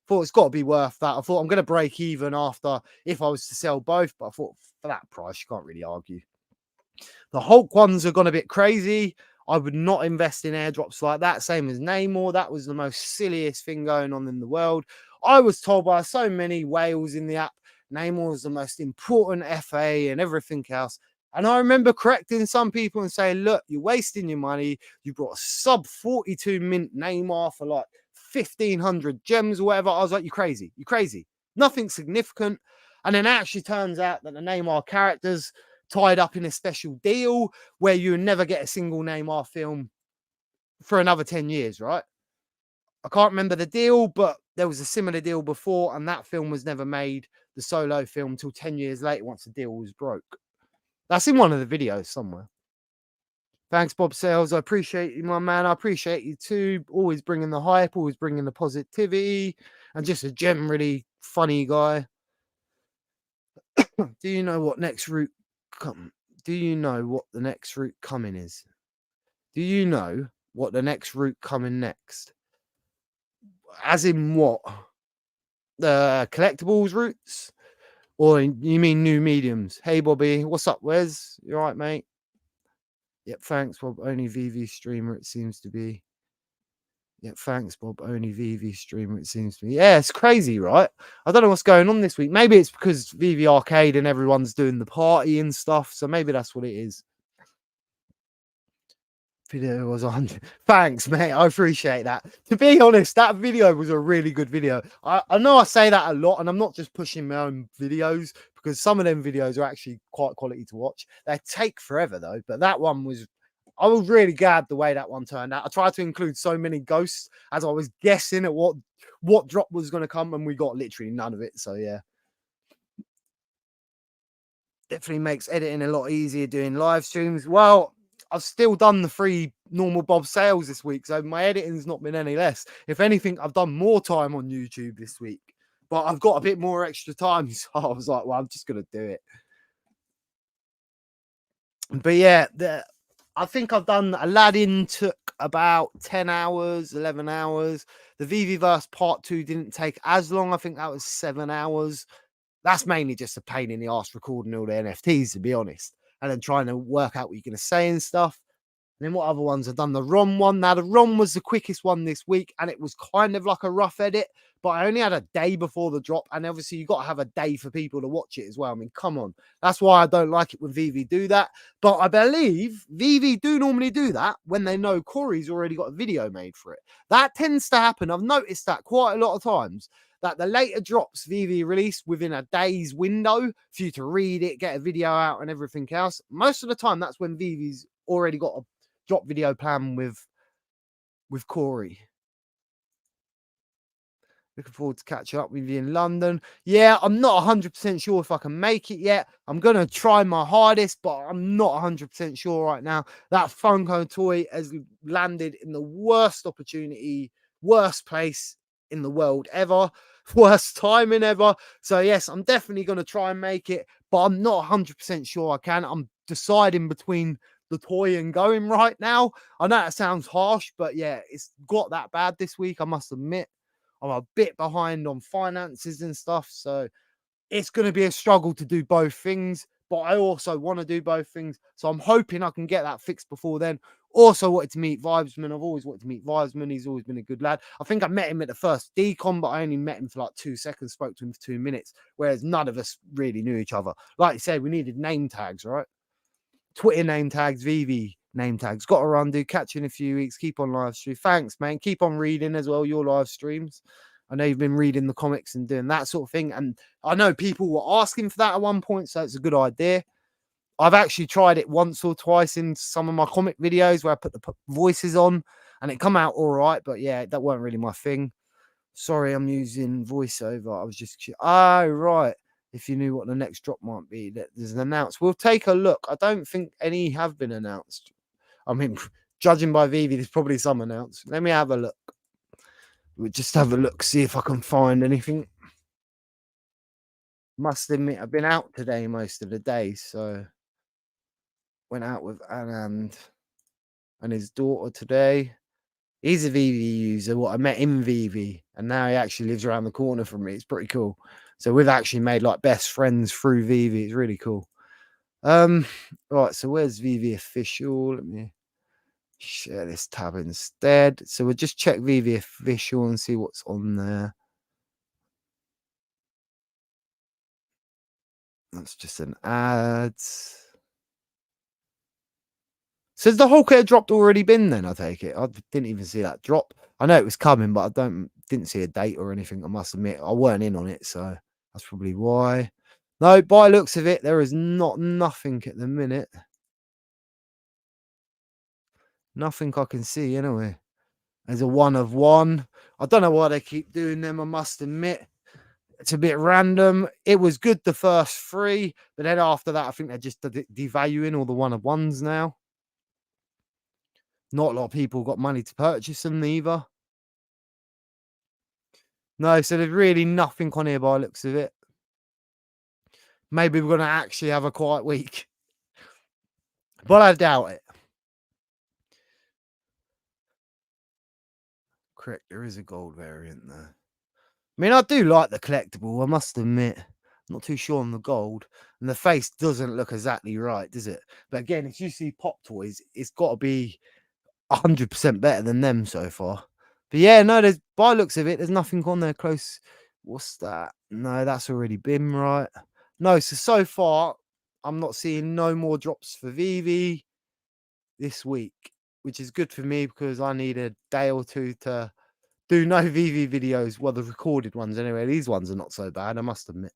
Thought it's got to be worth that. I thought I'm going to break even after if I was to sell both, but I thought for that price, you can't really argue. The Hulk ones have gone a bit crazy. I would not invest in airdrops like that. Same as Namor. That was the most silliest thing going on in the world. I was told by so many whales in the app, Namor was the most important FA and everything else. And I remember correcting some people and saying, look, you're wasting your money. You brought a sub 42 mint Neymar for like 1,500 gems or whatever. I was like, you're crazy. You're crazy. Nothing significant. And then it actually turns out that the Neymar characters tied up in a special deal where you never get a single Neymar film for another 10 years, right? I can't remember the deal, but there was a similar deal before, and that film was never made, the solo film, till 10 years later once the deal was broke. That's in one of the videos somewhere. Thanks, Bob Sales. I appreciate you, my man. I appreciate you too. Always bringing the hype, always bringing the positivity, and just a generally funny guy. Do you know what next route come? Do you know what the next route coming is? Do you know what the next route coming next? As in what? The collectibles routes? Or you mean new mediums? Hey Bobby, what's up, Wes? You alright, mate? Yep, thanks, Bob. Only VV streamer, it seems to be. Yep, thanks, Bob. Only VV streamer, it seems to be. Yeah, it's crazy, right? I don't know what's going on this week. Maybe it's because VV Arcade and everyone's doing the party and stuff. So maybe that's what it is. Video was on. Thanks, mate. I appreciate that. To be honest, that video was a really good video. I know I say that a lot, and I'm not just pushing my own videos because some of them videos are actually quite quality to watch. They take forever though, but that one was. I was really glad the way that one turned out. I tried to include so many ghosts as I was guessing at what drop was going to come, and we got literally none of it. So yeah. Definitely makes editing a lot easier doing live streams. Well, I've still done the 3 normal Bob sales this week, so my editing's not been any less. If anything, I've done more time on YouTube this week, but I've got a bit more extra time, so I was like, well, I'm just gonna do it. But yeah, I think I've done Aladdin took about 10 hours, 11 hours. The VVverse Part 2 didn't take as long. I think that was 7 hours. That's mainly just a pain in the ass recording all the NFTs, to be honest, and then trying to work out what you're going to say and stuff. And then what other ones I've done? The ROM one. Now, the ROM was the quickest one this week, and it was kind of like a rough edit, but I only had a day before the drop, and obviously you got to have a day for people to watch it as well. I mean, come on. That's why I don't like it when VV do that. But I believe VV do normally do that when they know Corey's already got a video made for it. That tends to happen. I've noticed that quite a lot of times, that the later drops VV release within a day's window for you to read it, get a video out and everything else. Most of the time, that's when VV's already got a drop video plan with Corey. Looking forward to catching up with you in London. Yeah, I'm not 100% sure if I can make it yet. I'm going to try my hardest, but I'm not 100% sure right now. That Funko toy has landed in the worst opportunity, worst place in the world ever, worst timing ever. So yes, I'm definitely going to try and make it, but I'm not 100% sure I can. I'm deciding between the toy and going right now. I know that sounds harsh, but yeah, it's got that bad this week, I must admit. I'm a bit behind on finances and stuff, so it's going to be a struggle to do both things, but I also want to do both things, so I'm hoping I can get that fixed before then. Also wanted to meet Vibesman. I've always wanted to meet Vibesman. He's always been a good lad. I think I met him at the first decon, but I only met him for like 2 seconds, spoke to him for 2 minutes, whereas none of us really knew each other. Like you said, we needed name tags, right? Twitter name tags, VV name tags. Got to run, dude. Catch you in a few weeks. Keep on live stream. Thanks, man. Keep on reading as well, your live streams. I know you've been reading the comics and doing that sort of thing. And I know people were asking for that at one point, so it's a good idea. I've actually tried it once or twice in some of my comic videos where I put the voices on and it come out all right. But yeah, that weren't really my thing. Sorry, I'm using voiceover. I was just, oh, right. If you knew what the next drop might be, that there's an announced. We'll take a look. I don't think any have been announced. I mean, judging by Vivi, there's probably some announced. Let me have a look. We'll just have a look, see if I can find anything. Must admit, I've been out today most of the day, so went out with Anand and his daughter today. He's a VV user. What I met in VV, and now he actually lives around the corner from me. It's pretty cool. So we've actually made like best friends through VV. It's really cool. Right. So where's VV official? Let me share this tab instead. So we'll just check VV official and see what's on there. That's just an ad. So has the Hulk airdrop already been then? I take it. I didn't even see that drop. I know it was coming, but I didn't see a date or anything. I must admit, I weren't in on it, so that's probably why. No, by looks of it, there is nothing at the minute. Nothing I can see anyway. There's a 1 of 1. I don't know why they keep doing them. I must admit, it's a bit random. It was good the first 3, but then after that, I think they're just devaluing all the 1 of 1s now. Not a lot of people got money to purchase them either. No, so there's really nothing on here by the looks of it. Maybe we're gonna actually have a quiet week, but I doubt it. Correct, there is a gold variant there. I mean, I do like the collectible, I must admit. Not too sure on the gold, and the face doesn't look exactly right, does it? But again, if you see Pop Toys, it's got to be 100% better than them so far. But yeah, no, there's by looks of it, there's nothing on there close. What's that? No, that's already been right. No, so far, I'm not seeing no more drops for Vivi this week, which is good for me because I need a day or two to do no VV videos. Well, the recorded ones anyway. These ones are not so bad, I must admit.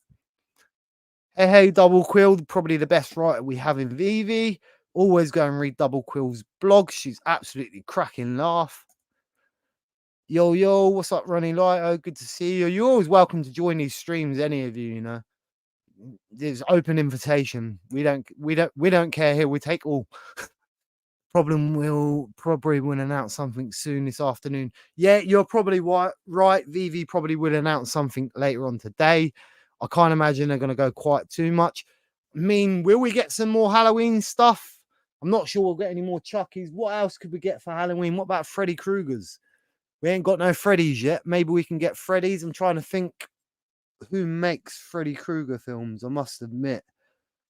Hey, hey, Double Quill, probably the best writer we have in VV. Always go and read Double Quill's blog. She's absolutely cracking laugh. Yo, yo, what's up, Ronnie Lighto? Good to see you. You're always welcome to join these streams, any of you, you know. There's open invitation. We don't care here. We take all. Problem will probably will announce something soon this afternoon. Yeah, you're probably right. Vivi probably will announce something later on today. I can't imagine they're going to go quite too much. I mean, will we get some more Halloween stuff? I'm not sure we'll get any more Chuckies. What else could we get for Halloween? What about Freddy Krueger's? We ain't got no Freddy's yet. Maybe we can get Freddy's. I'm trying to think who makes Freddy Krueger films. I must admit,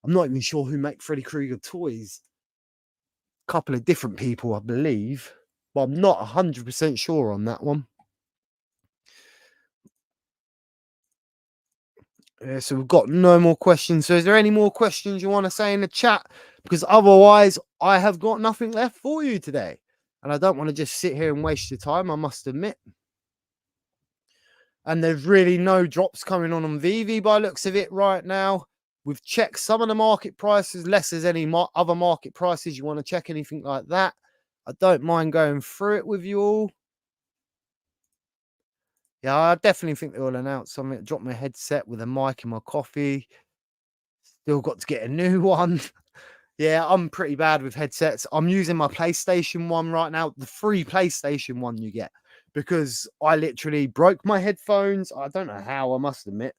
I'm not even sure who make Freddy Krueger toys. Couple of different people, I believe, but I'm not 100% sure on that one. Yeah, so we've got no more questions. So is there any more questions you want to say in the chat? Because otherwise, I have got nothing left for you today. And I don't want to just sit here and waste your time, I must admit. And there's really no drops coming on VV by looks of it right now. We've checked some of the market prices, less as any other market prices. You want to check anything like that? I don't mind going through it with you all. Yeah, I definitely think they will announce something. Drop my headset with a mic in my coffee. Still got to get a new one. Yeah, I'm pretty bad with headsets. I'm using my PlayStation one right now, the free PlayStation one you get, because I literally broke my headphones. I don't know how, I must admit.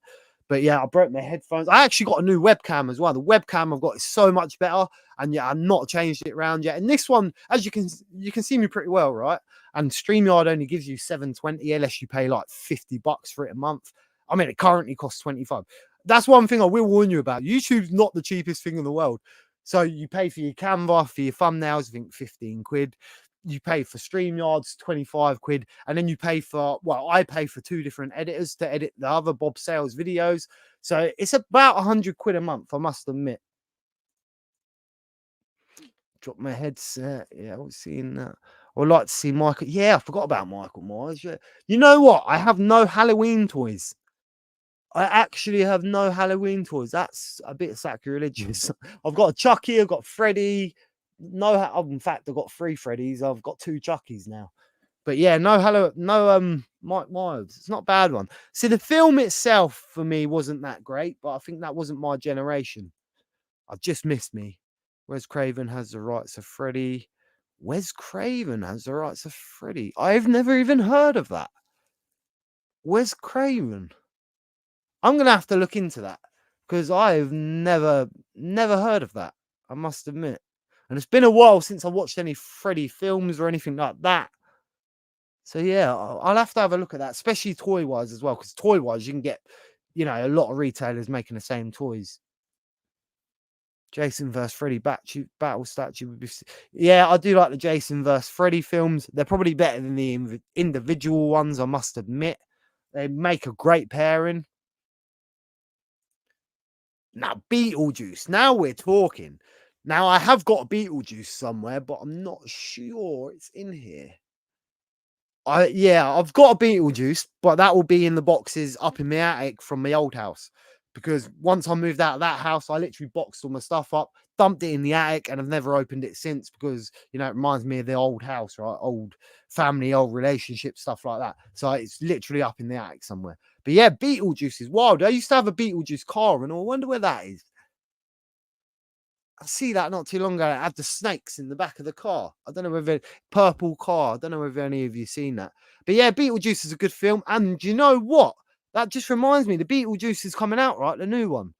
But yeah, I broke my headphones. I actually got a new webcam as well. The webcam I've got is so much better. And yeah, I've not changed it around yet. And this one, as you can see me pretty well, right? And StreamYard only gives you 720 unless you pay like $50 for it a month. I mean, it currently costs 25. That's one thing I will warn you about. YouTube's not the cheapest thing in the world. So you pay for your Canva, for your thumbnails, I think 15 quid. You pay for StreamYards, 25 quid. And then you pay for, well, I pay for 2 different editors to edit the other bobsales videos. So it's about 100 quid a month, I must admit. Drop my headset. Yeah, I was seeing that. I would like to see Michael. Yeah, I forgot about Michael Myers. Yeah. You know what? I have no Halloween toys. I actually have no Halloween toys. That's a bit sacrilegious. I've got a Chucky, I've got Freddy. No, in fact, I've got 3 Freddys. I've got 2 Chuckies now. But yeah, no Mike Myers. It's not a bad one. See, the film itself for me wasn't that great, but I think that wasn't my generation. I just missed me. Wes Craven has the rights of Freddy. Wes Craven has the rights of Freddy. I've never even heard of that. Wes Craven. I'm gonna have to look into that because I've never heard of that. I must admit, and it's been a while since I watched any Freddy films or anything like that. So yeah, I'll have to have a look at that, especially toy wise as well, because toy wise you can get, a lot of retailers making the same toys. Jason vs Freddy battle statue would be. Yeah, I do like the Jason vs Freddy films. They're probably better than the individual ones, I must admit. They make a great pairing. Now, Beetlejuice. Now we're talking. Now, I have got a Beetlejuice somewhere, but I'm not sure it's in here. I've got a Beetlejuice, but that will be in the boxes up in my attic from my old house. Because once I moved out of that house, I literally boxed all my stuff up, dumped it in the attic, and I've never opened it since because, it reminds me of the old house, right? Old family, old relationship, stuff like that. So it's literally up in the attic somewhere. But yeah, Beetlejuice is wild. I used to have a Beetlejuice car and I wonder where that is. I see that not too long ago. It had the snakes in the back of the car. I don't know whether purple car. I don't know whether any of you seen that. But yeah, Beetlejuice is a good film. And you know what? That just reminds me, the Beetlejuice is coming out, right? The new one.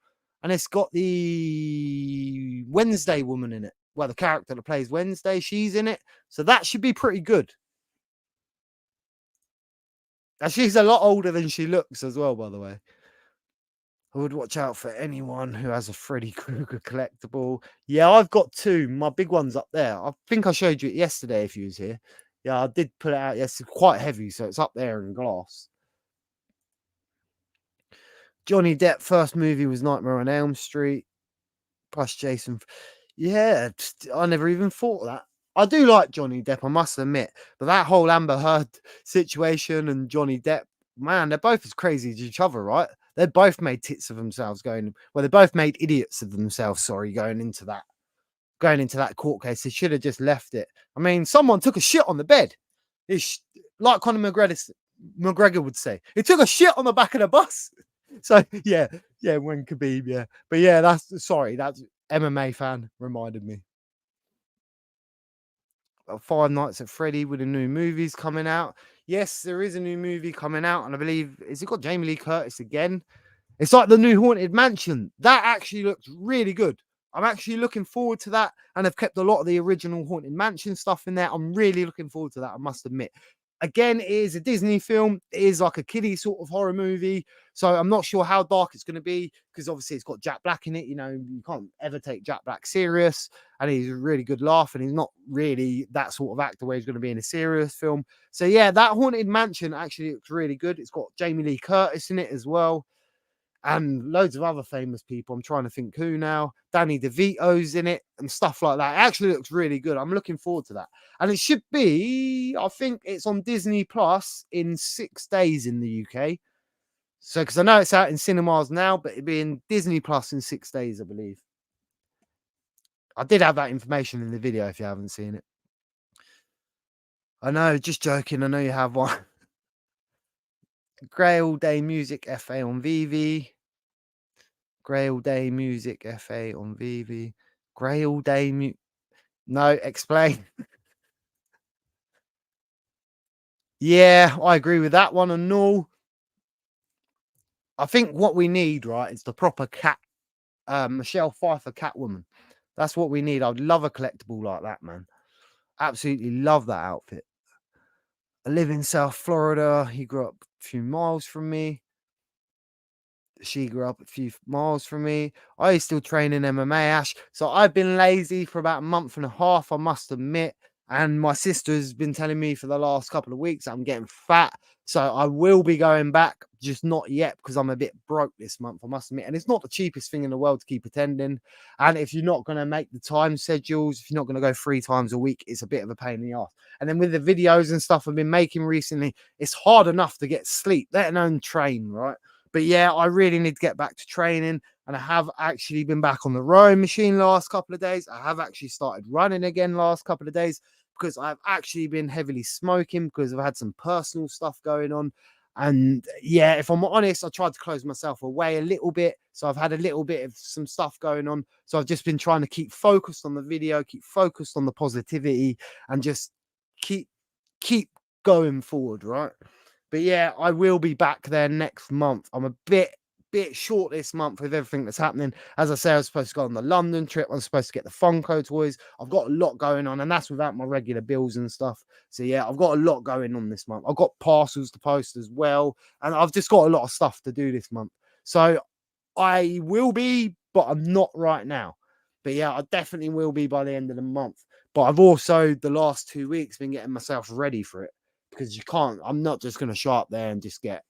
And it's got the Wednesday woman in it. Well, the character that plays Wednesday, she's in it. So that should be pretty good. And she's a lot older than she looks as well, by the way. I would watch out for anyone who has a Freddy Krueger collectible. Yeah, I've got two. My big one's up there. I think I showed you it yesterday if you was here. Yeah, I did put it out yesterday. Quite heavy, so it's up there in glass. Johnny Depp first movie was Nightmare on Elm Street. Plus Jason. Yeah, I never even thought of that. I do like Johnny Depp, I must admit. But that whole Amber Heard situation and Johnny Depp, man, they're both as crazy as each other, right? They both made tits of themselves going. Well, they both made idiots of themselves. Sorry, going into that court case. They should have just left it. I mean, someone took a shit on the bed. It's like Conor McGregor would say. He took a shit on the back of the bus. So yeah, when Khabib, yeah. But yeah, that's MMA fan reminded me. Five Nights at Freddy with the new movies coming out. Yes, there is a new movie coming out, and I believe is it got Jamie Lee Curtis again? It's like the new Haunted Mansion. That actually looks really good. I'm actually looking forward to that, and they've kept a lot of the original Haunted Mansion stuff in there. I'm really looking forward to that, I must admit. Again, it is a Disney film. It is like a kiddie sort of horror movie. So I'm not sure how dark it's going to be because obviously it's got Jack Black in it. You know, you can't ever take Jack Black serious. And he's a really good laugh. And he's not really that sort of actor where he's going to be in a serious film. So yeah, that Haunted Mansion actually looks really good. It's got Jamie Lee Curtis in it as well. And loads of other famous people. I'm trying to think who now. Danny DeVito's in it and stuff like that. It actually looks really good. I'm looking forward to that. And it should be, I think it's on Disney Plus in 6 days in the UK. So, because I know it's out in cinemas now, but it'll be in Disney Plus in 6 days, I believe. I did have that information in the video if you haven't seen it. I know, just joking. I know you have one. Grey All Day Music FA on veve. Grey All Day Music FA on veve. Grey All Day No, explain. Yeah, I agree with that one and all. I think what we need, right, is the proper cat, Michelle Pfeiffer Catwoman. That's what we need. I'd love a collectible like that, man. Absolutely love that outfit. I live in South Florida. He grew up a few miles from me. She grew up a few miles from me. I still train in MMA, Ash. So I've been lazy for about a month and a half, I must admit. And my sister's been telling me for the last couple of weeks that I'm getting fat. So I will be going back, just not yet because I'm a bit broke this month, I must admit. And it's not the cheapest thing in the world to keep attending. And if you're not going to make the time schedules, if you're not going to go 3 times a week, it's a bit of a pain in the ass. And then with the videos and stuff I've been making recently, it's hard enough to get sleep, let alone train, right? But yeah, I really need to get back to training. And I have actually been back on the rowing machine last couple of days. I have actually started running again last couple of days because I've actually been heavily smoking because I've had some personal stuff going on. And yeah, if I'm honest, I tried to close myself away a little bit. So I've had a little bit of some stuff going on. So I've just been trying to keep focused on the video, keep focused on the positivity and just keep going forward, right? But yeah, I will be back there next month. I'm a bit short this month with everything that's happening. As I say, I was supposed to go on the London trip. I'm supposed to get the Funko toys. I've got a lot going on, and that's without my regular bills and stuff. So yeah, I've got a lot going on this month. I've got parcels to post as well, and I've just got a lot of stuff to do this month. So I will be, but I'm not right now. But yeah, I definitely will be by the end of the month. But I've also, the last 2 weeks, been getting myself ready for it. Because I'm not just going to show up there and just get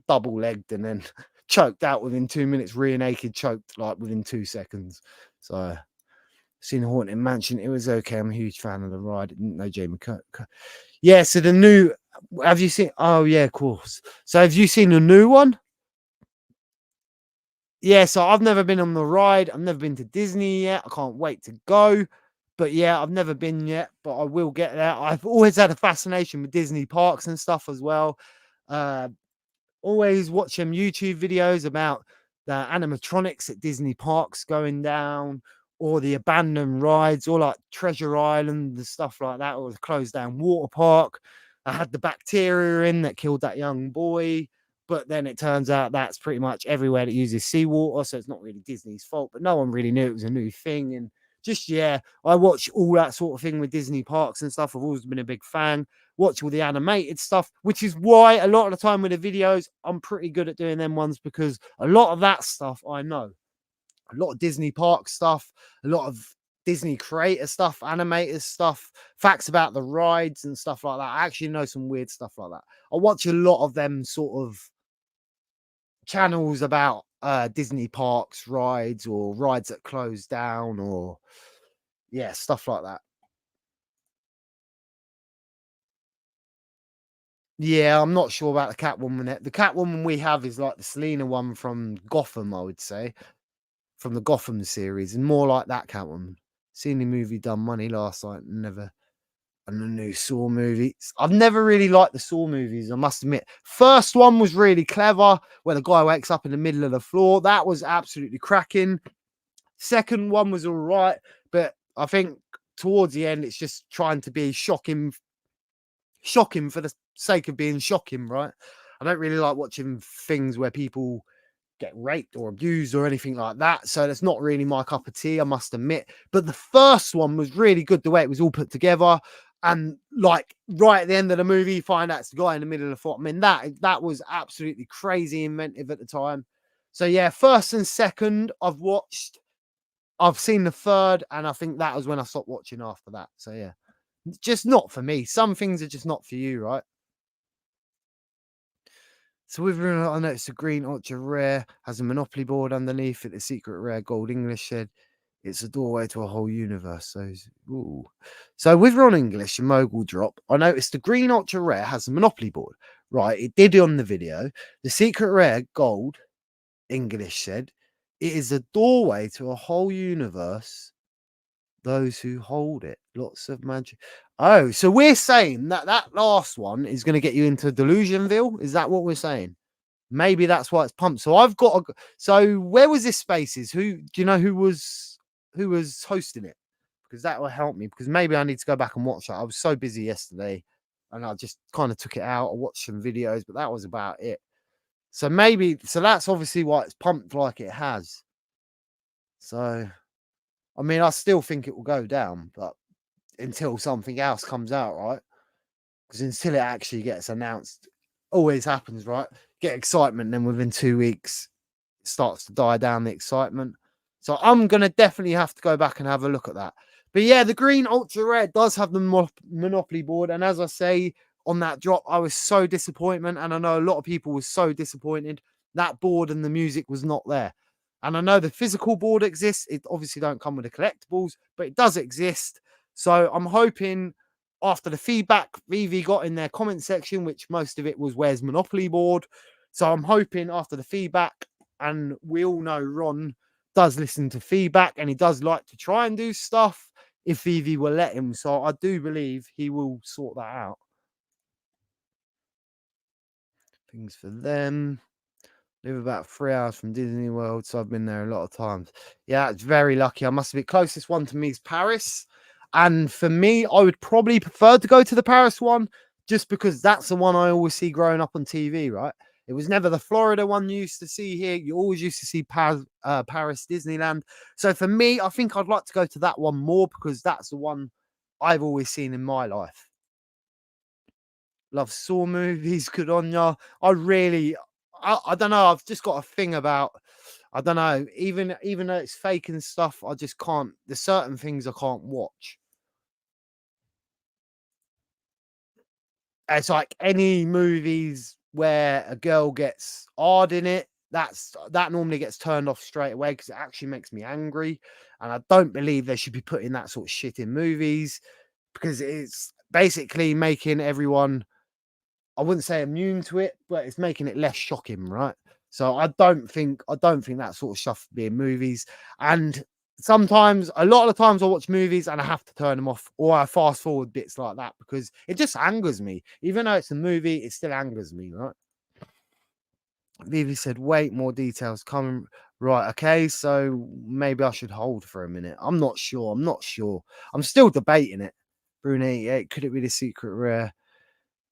double legged and then choked out within 2 minutes, rear naked, choked like within 2 seconds. So, seen the Haunted Mansion. It was okay. I'm a huge fan of the ride. I didn't know Jamie Yeah, so the new, have you seen? Oh, yeah, of course. So, have you seen the new one? Yeah, so I've never been on the ride. I've never been to Disney yet. I can't wait to go. But yeah, I've never been yet, but I will get there. I've always had a fascination with Disney parks and stuff as well. Uh, always watch them YouTube videos about the animatronics at Disney parks going down, or the abandoned rides, or like Treasure Island and stuff like that, or the closed down water park. I had the bacteria in that killed that young boy, but then it turns out that's pretty much everywhere that uses seawater, so it's not really Disney's fault. But no one really knew it was a new thing, and just yeah, I watch all that sort of thing with Disney parks and stuff. I've always been a big fan. Watch all the animated stuff, which is why a lot of the time with the videos, I'm pretty good at doing them ones because a lot of that stuff I know. A lot of Disney park stuff, a lot of Disney creator stuff, animators stuff, facts about the rides and stuff like that. I actually know some weird stuff like that. I watch a lot of them sort of channels about Disney parks rides or rides that close down or yeah, stuff like that. Yeah, I'm not sure about the Catwoman. The Catwoman we have is like the Selena one from Gotham, I would say, from the Gotham series, and more like that Catwoman. Seen the movie Done Money last night, never. And the new Saw movies. I've never really liked the Saw movies, I must admit. First one was really clever, where the guy wakes up in the middle of the floor. That was absolutely cracking. Second one was all right, but I think towards the end, it's just trying to be shocking for the sake of being shocking, right? I don't really like watching things where people get raped or abused or anything like that. So that's not really my cup of tea, I must admit. But the first one was really good, the way it was all put together. And like right at the end of the movie, you find out it's the guy in the middle of the fort. I mean, that was absolutely crazy inventive at the time. So yeah, first and second I've watched. I've seen the third, and I think that was when I stopped watching after that. So yeah. Just not for me. Some things are just not for you, right? So with I noticed the green ultra rare has a monopoly board underneath it. The secret rare gold English said it's a doorway to a whole universe. So, ooh. So with Ron English and Mogul Drop, I noticed the green ultra rare has a monopoly board. Right, it did on the video. The secret rare gold English said it is a doorway to a whole universe. Those who hold it, lots of magic. Oh, so we're saying that that last one is going to get you into Delusionville. Is that what we're saying? Maybe that's why it's pumped. So I've got a. So where was this Spaces? Who do you know who was hosting it? Because that will help me. Because maybe I need to go back and watch that. I was so busy yesterday, and I just kind of took it out. I watched some videos, but that was about it. So maybe so that's obviously why it's pumped like it has. So I mean, I still think it will go down, but until something else comes out, right? Because until it actually gets announced, always happens, right? Get excitement, then within 2 weeks, it starts to die down the excitement. So I'm gonna definitely have to go back and have a look at that. But yeah, the green ultra rare does have the monopoly board, and as I say on that drop, I was so disappointed, and I know a lot of people were so disappointed that board and the music was not there. And I know the physical board exists. It obviously don't come with the collectibles, but it does exist. So I'm hoping after the feedback Vivi got in their comment section, which most of it was where's Monopoly board. So I'm hoping after the feedback, and we all know Ron does listen to feedback and he does like to try and do stuff if Vivi will let him. So I do believe he will sort that out. Things for them. Live about 3 hours from Disney World, so I've been there a lot of times. Yeah, it's very lucky. I must be closest one to me is Paris. And for me, I would probably prefer to go to the Paris one just because that's the one I always see growing up on TV, right? It was never the Florida one you used to see here. You always used to see Paris Disneyland. So for me, I think I'd like to go to that one more because that's the one I've always seen in my life. Love Saw movies. Good on ya. I don't know. I've just got a thing about. I don't know. Even though it's fake and stuff, I just can't. There's certain things I can't watch. It's like any movies where a girl gets hard in it. That normally gets turned off straight away because it actually makes me angry, and I don't believe they should be putting that sort of shit in movies because it's basically making everyone I wouldn't say immune to it, but it's making it less shocking, right? So I don't think that sort of stuff should be in movies. And sometimes, a lot of the times, I watch movies and I have to turn them off, or I fast forward bits like that because it just angers me. Even though it's a movie, it still angers me, right? Vivi said, "Wait, more details coming. Right. Okay. So maybe I should hold for a minute. I'm not sure. I'm not sure. I'm still debating it. Brunei, yeah, could it be the secret rare?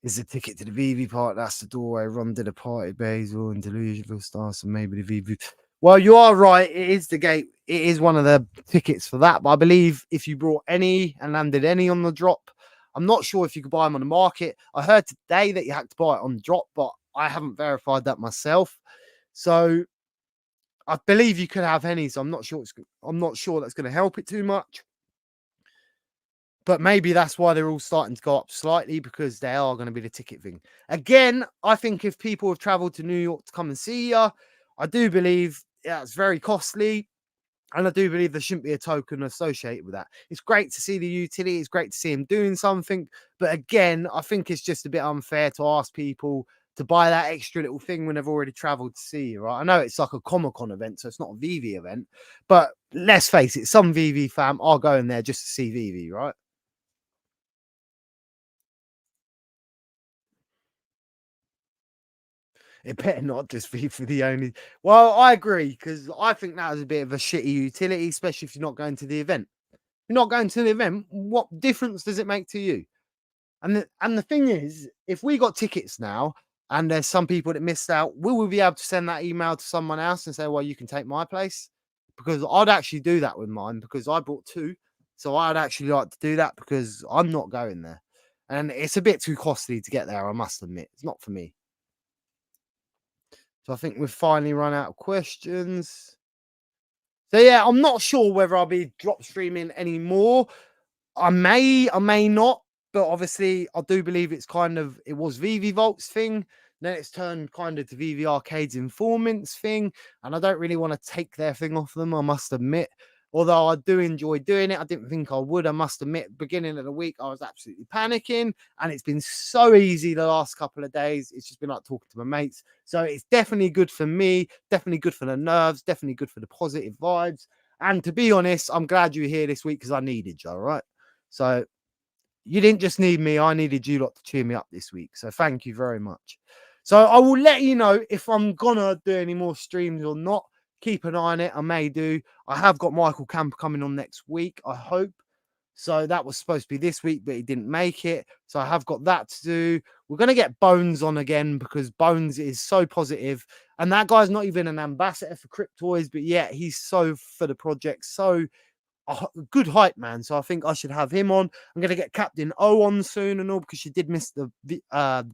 Is the ticket to the VV part? That's the doorway. Run to the party, Basil and Delusional Stars, and maybe the VV. Well, you are right. It is the gate. It is one of the tickets for that. But I believe if you brought any and landed any on the drop, I'm not sure if you could buy them on the market. I heard today that you had to buy it on the drop, but I haven't verified that myself. So I believe you could have any. So I'm not sure. I'm not sure that's going to help it too much. But maybe that's why they're all starting to go up slightly because they are going to be the ticket thing. Again, I think if people have traveled to New York to come and see you, I do believe it's very costly. And I do believe there shouldn't be a token associated with that. It's great to see the utility. It's great to see him doing something. But again, I think it's just a bit unfair to ask people to buy that extra little thing when they've already traveled to see you, right? I know it's like a Comic Con event, so it's not a VV event. But let's face it, some VV fam are going there just to see VV, right? It better not just be for the only. Well, I agree because I think that was a bit of a shitty utility, especially if you're not going to the event. You're not going to the event. What difference does it make to you? And the thing is, if we got tickets now and there's some people that missed out, will we be able to send that email to someone else and say, "Well, you can take my place"? Because I'd actually do that with mine because I bought two, so I'd actually like to do that because I'm not going there, and it's a bit too costly to get there. I must admit, it's not for me. So I think we've finally run out of questions. So yeah, I'm not sure whether I'll be drop streaming anymore. I may not, but obviously I do believe it's kind of it was VV Volt's thing. Then it's turned kind of to VV Arcade's informants thing, and I don't really want to take their thing off them. I must admit, although I do enjoy doing it, I didn't think I would. I must admit, beginning of the week I was absolutely panicking, and it's been so easy the last couple of days. It's just been like talking to my mates, so it's definitely good for me, definitely good for the nerves, definitely good for the positive vibes. And to be honest, I'm glad you're here this week because I needed you. All right. So you didn't just need me, I needed you lot to cheer me up this week. So thank you very much. So I will let you know if I'm gonna do any more streams or not. Keep an eye on it. I may do. I have got Michael Camp coming on next week, I hope. So that was supposed to be this week, but he didn't make it. So I have got that to do. We're going to get Bones on again because Bones is so positive. And that guy's not even an ambassador for Cryptoys, but yet he's so for the project, so a good hype man. So I think I should have him on. I'm going to get Captain O on soon and all because she did miss the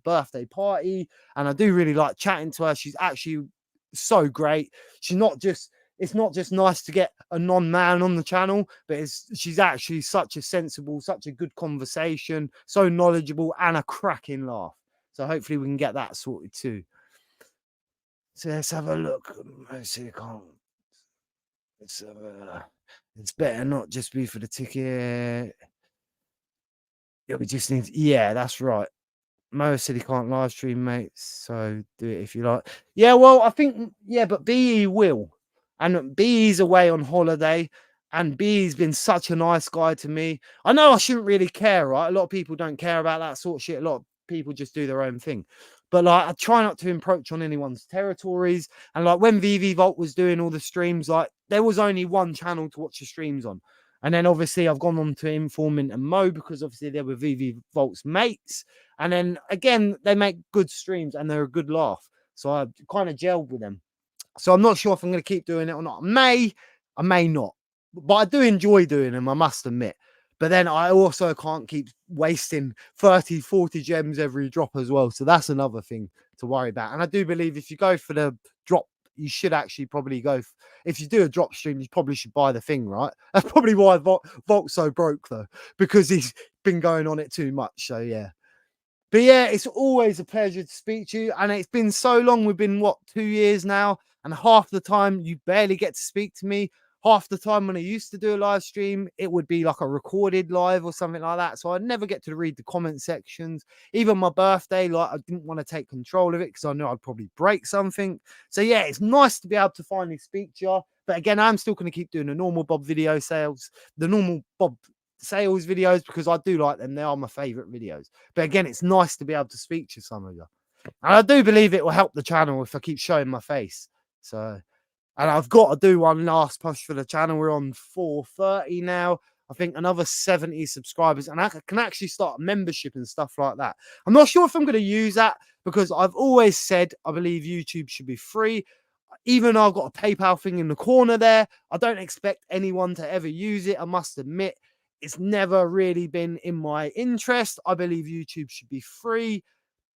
birthday party. And I do really like chatting to her. She's actually so great. She's not just, it's not just nice to get a non-man on the channel, but she's actually such a sensible, such a good conversation, so knowledgeable and a cracking laugh. So hopefully we can get that sorted too. So let's have a look. Let's see, I can't. It's, it's better not just be for the ticket. Yeah, we just need. Yeah, that's right. Mo said he can't live stream, mate. So do it if you like. Yeah, well, I think yeah, but BE will, and BE's away on holiday, and BE's been such a nice guy to me. I know I shouldn't really care, right? A lot of people don't care about that sort of shit. A lot of people just do their own thing. But like, I try not to encroach on anyone's territories. And like when VV Vault was doing all the streams, like there was only one channel to watch the streams on. And then obviously I've gone on to Informant and Mo because obviously they were VV Vault's mates. And then again, they make good streams and they're a good laugh. So I kind of gelled with them. So I'm not sure if I'm going to keep doing it or not. I may not. But I do enjoy doing them, I must admit. But then I also can't keep wasting 30, 40 gems every drop as well. So that's another thing to worry about. And I do believe if you go for the drop, you should actually probably go. If you do a drop stream, you probably should buy the thing, right? That's probably why Volt's so broke, though, because he's been going on it too much. So, yeah. But yeah, it's always a pleasure to speak to you. And it's been so long. We've been, what, 2 years now? And half the time you barely get to speak to me. Half the time when I used to do a live stream, it would be like a recorded live or something like that. So I'd never get to read the comment sections. Even my birthday, like I didn't want to take control of it because I knew I'd probably break something. So yeah, it's nice to be able to finally speak to you. But again, I'm still going to keep doing the normal Bob video sales, the normal Bob sales videos because I do like them. They are my favorite videos. But again, it's nice to be able to speak to some of you. And I do believe it will help the channel if I keep showing my face. So And I've got to do one last push for the channel. We're on 430 now. I think another 70 subscribers, and I can actually start a membership and stuff like that. I'm not sure if I'm going to use that because I've always said I believe YouTube should be free. Even though I've got a PayPal thing in the corner there, I don't expect anyone to ever use it. I must admit, it's never really been in my interest. I believe YouTube should be free.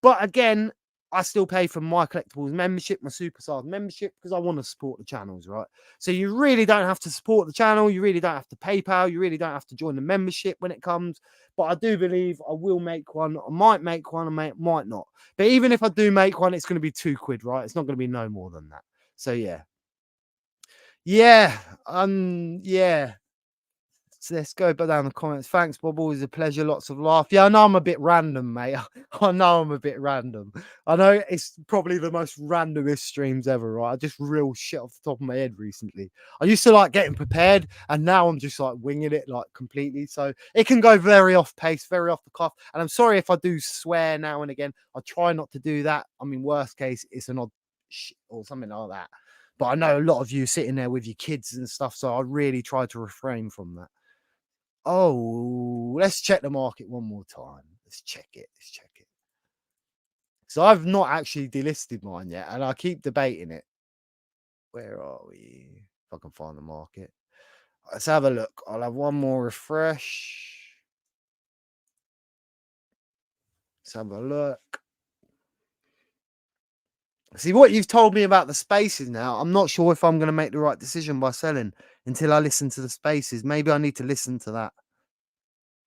But again, I still pay for my collectibles membership, my Superstars membership, because I want to support the channels, right? So you really don't have to support the channel. You really don't have to PayPal. You really don't have to join the membership when it comes. But I do believe I will make one. I might make one. I might not. But even if I do make one, it's going to be £2, right? It's not going to be no more than that. So yeah. Yeah. Yeah. So let's go back down the comments. Thanks, Bob. Always a pleasure. Lots of laugh. Yeah, I know I'm a bit random, mate. I know I'm a bit random. I know it's probably the most randomest streams ever, right? I just real shit off the top of my head recently. I used to like getting prepared, and now I'm just like winging it like completely. So it can go very off pace, very off the cuff. And I'm sorry if I do swear now and again. I try not to do that. I mean, worst case, it's an odd shit or something like that. But I know a lot of you sitting there with your kids and stuff, so I really try to refrain from that. Oh, let's check the market one more time. Let's check it. Let's check it. So I've not actually delisted mine yet, and I keep debating it. Where are we? If I can find the market. Let's have a look. I'll have one more refresh. Let's have a look. See what you've told me about the spaces now. I'm not sure if I'm going to make the right decision by selling until I listen to the spaces. Maybe I need to listen to that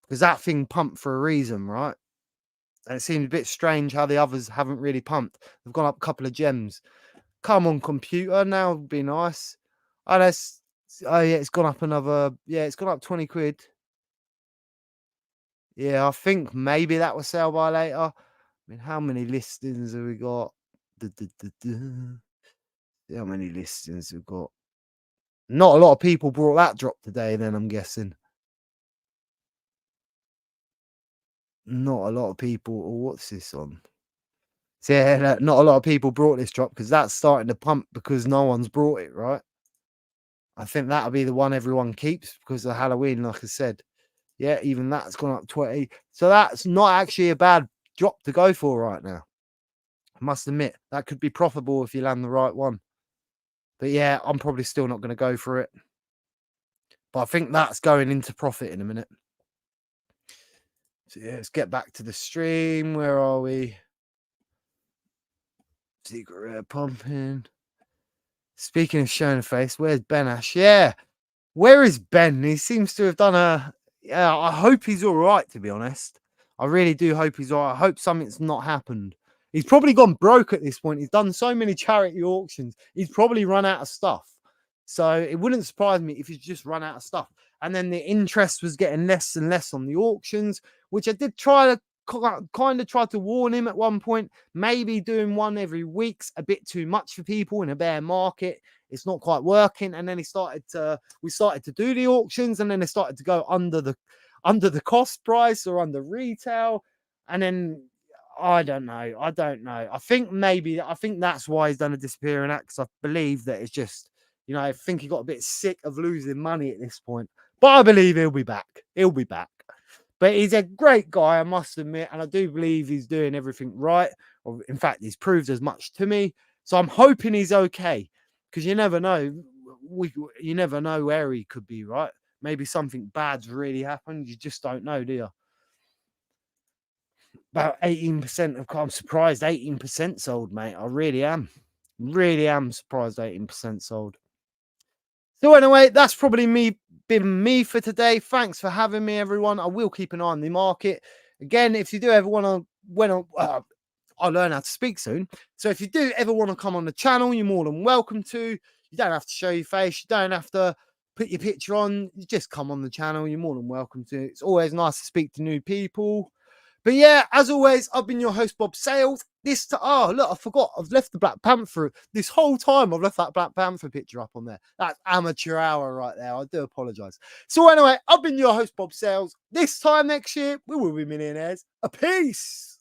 because that thing pumped for a reason, right? And it seems a bit strange how the others haven't really pumped. They've gone up a couple of gems. Come on, computer. Now would be nice. Oh, that's. Oh, yeah, it's gone up another. Yeah, it's gone up 20 quid. Yeah, I think maybe that will sell by later. I mean, how many listings have we got? See how many listings we've got. Not a lot of people brought that drop today, then I'm guessing. Not a lot of people. Oh, what's this on? So yeah, not a lot of people brought this drop because that's starting to pump because no one's brought it, right? I think that'll be the one everyone keeps because of Halloween, like I said. Yeah, even that's gone up 20. So that's not actually a bad drop to go for right now. I must admit, that could be profitable if you land the right one. But yeah, I'm probably still not going to go for it. But I think that's going into profit in a minute. So yeah, let's get back to the stream. Where are we? Secret rare pumping. Speaking of showing a face, where's Ben Ash? Yeah. Where is Ben? He seems to have done a. Yeah, I hope he's all right, to be honest. I really do hope he's all right. I hope something's not happened. He's probably gone broke at this point. He's done so many charity auctions. He's probably run out of stuff. So it wouldn't surprise me if he's just run out of stuff. And then the interest was getting less and less on the auctions, which I did try to kind of try to warn him at one point. Maybe doing one every week's a bit too much for people in a bear market. It's not quite working. And then we started to do the auctions, and then they started to go under the cost price or under retail. And then I don't know. I think that's why he's done a disappearing act, because I believe that it's just, I think he got a bit sick of losing money at this point. But I believe he'll be back. He'll be back. But he's a great guy, I must admit, and I do believe he's doing everything right. Or in fact, he's proved as much to me. So I'm hoping he's okay, because you never know. You never know where he could be, right? Maybe something bad's really happened. You just don't know, do you? About 18% of. I'm surprised 18% sold, mate. I really am. Really am surprised 18% sold. So anyway, that's probably been me for today. Thanks for having me, everyone. I will keep an eye on the market. Again, if you do ever want to, I'll learn how to speak soon. So if you do ever want to come on the channel, you're more than welcome to. You don't have to show your face. You don't have to put your picture on. You just come on the channel. You're more than welcome to. It's always nice to speak to new people. But yeah, as always, I've been your host, Bob Sales. Oh, look, I forgot. I've left the Black Panther. This whole time, I've left that Black Panther picture up on there. That's amateur hour right there. I do apologise. So anyway, I've been your host, Bob Sales. This time next year, we will be millionaires. A peace.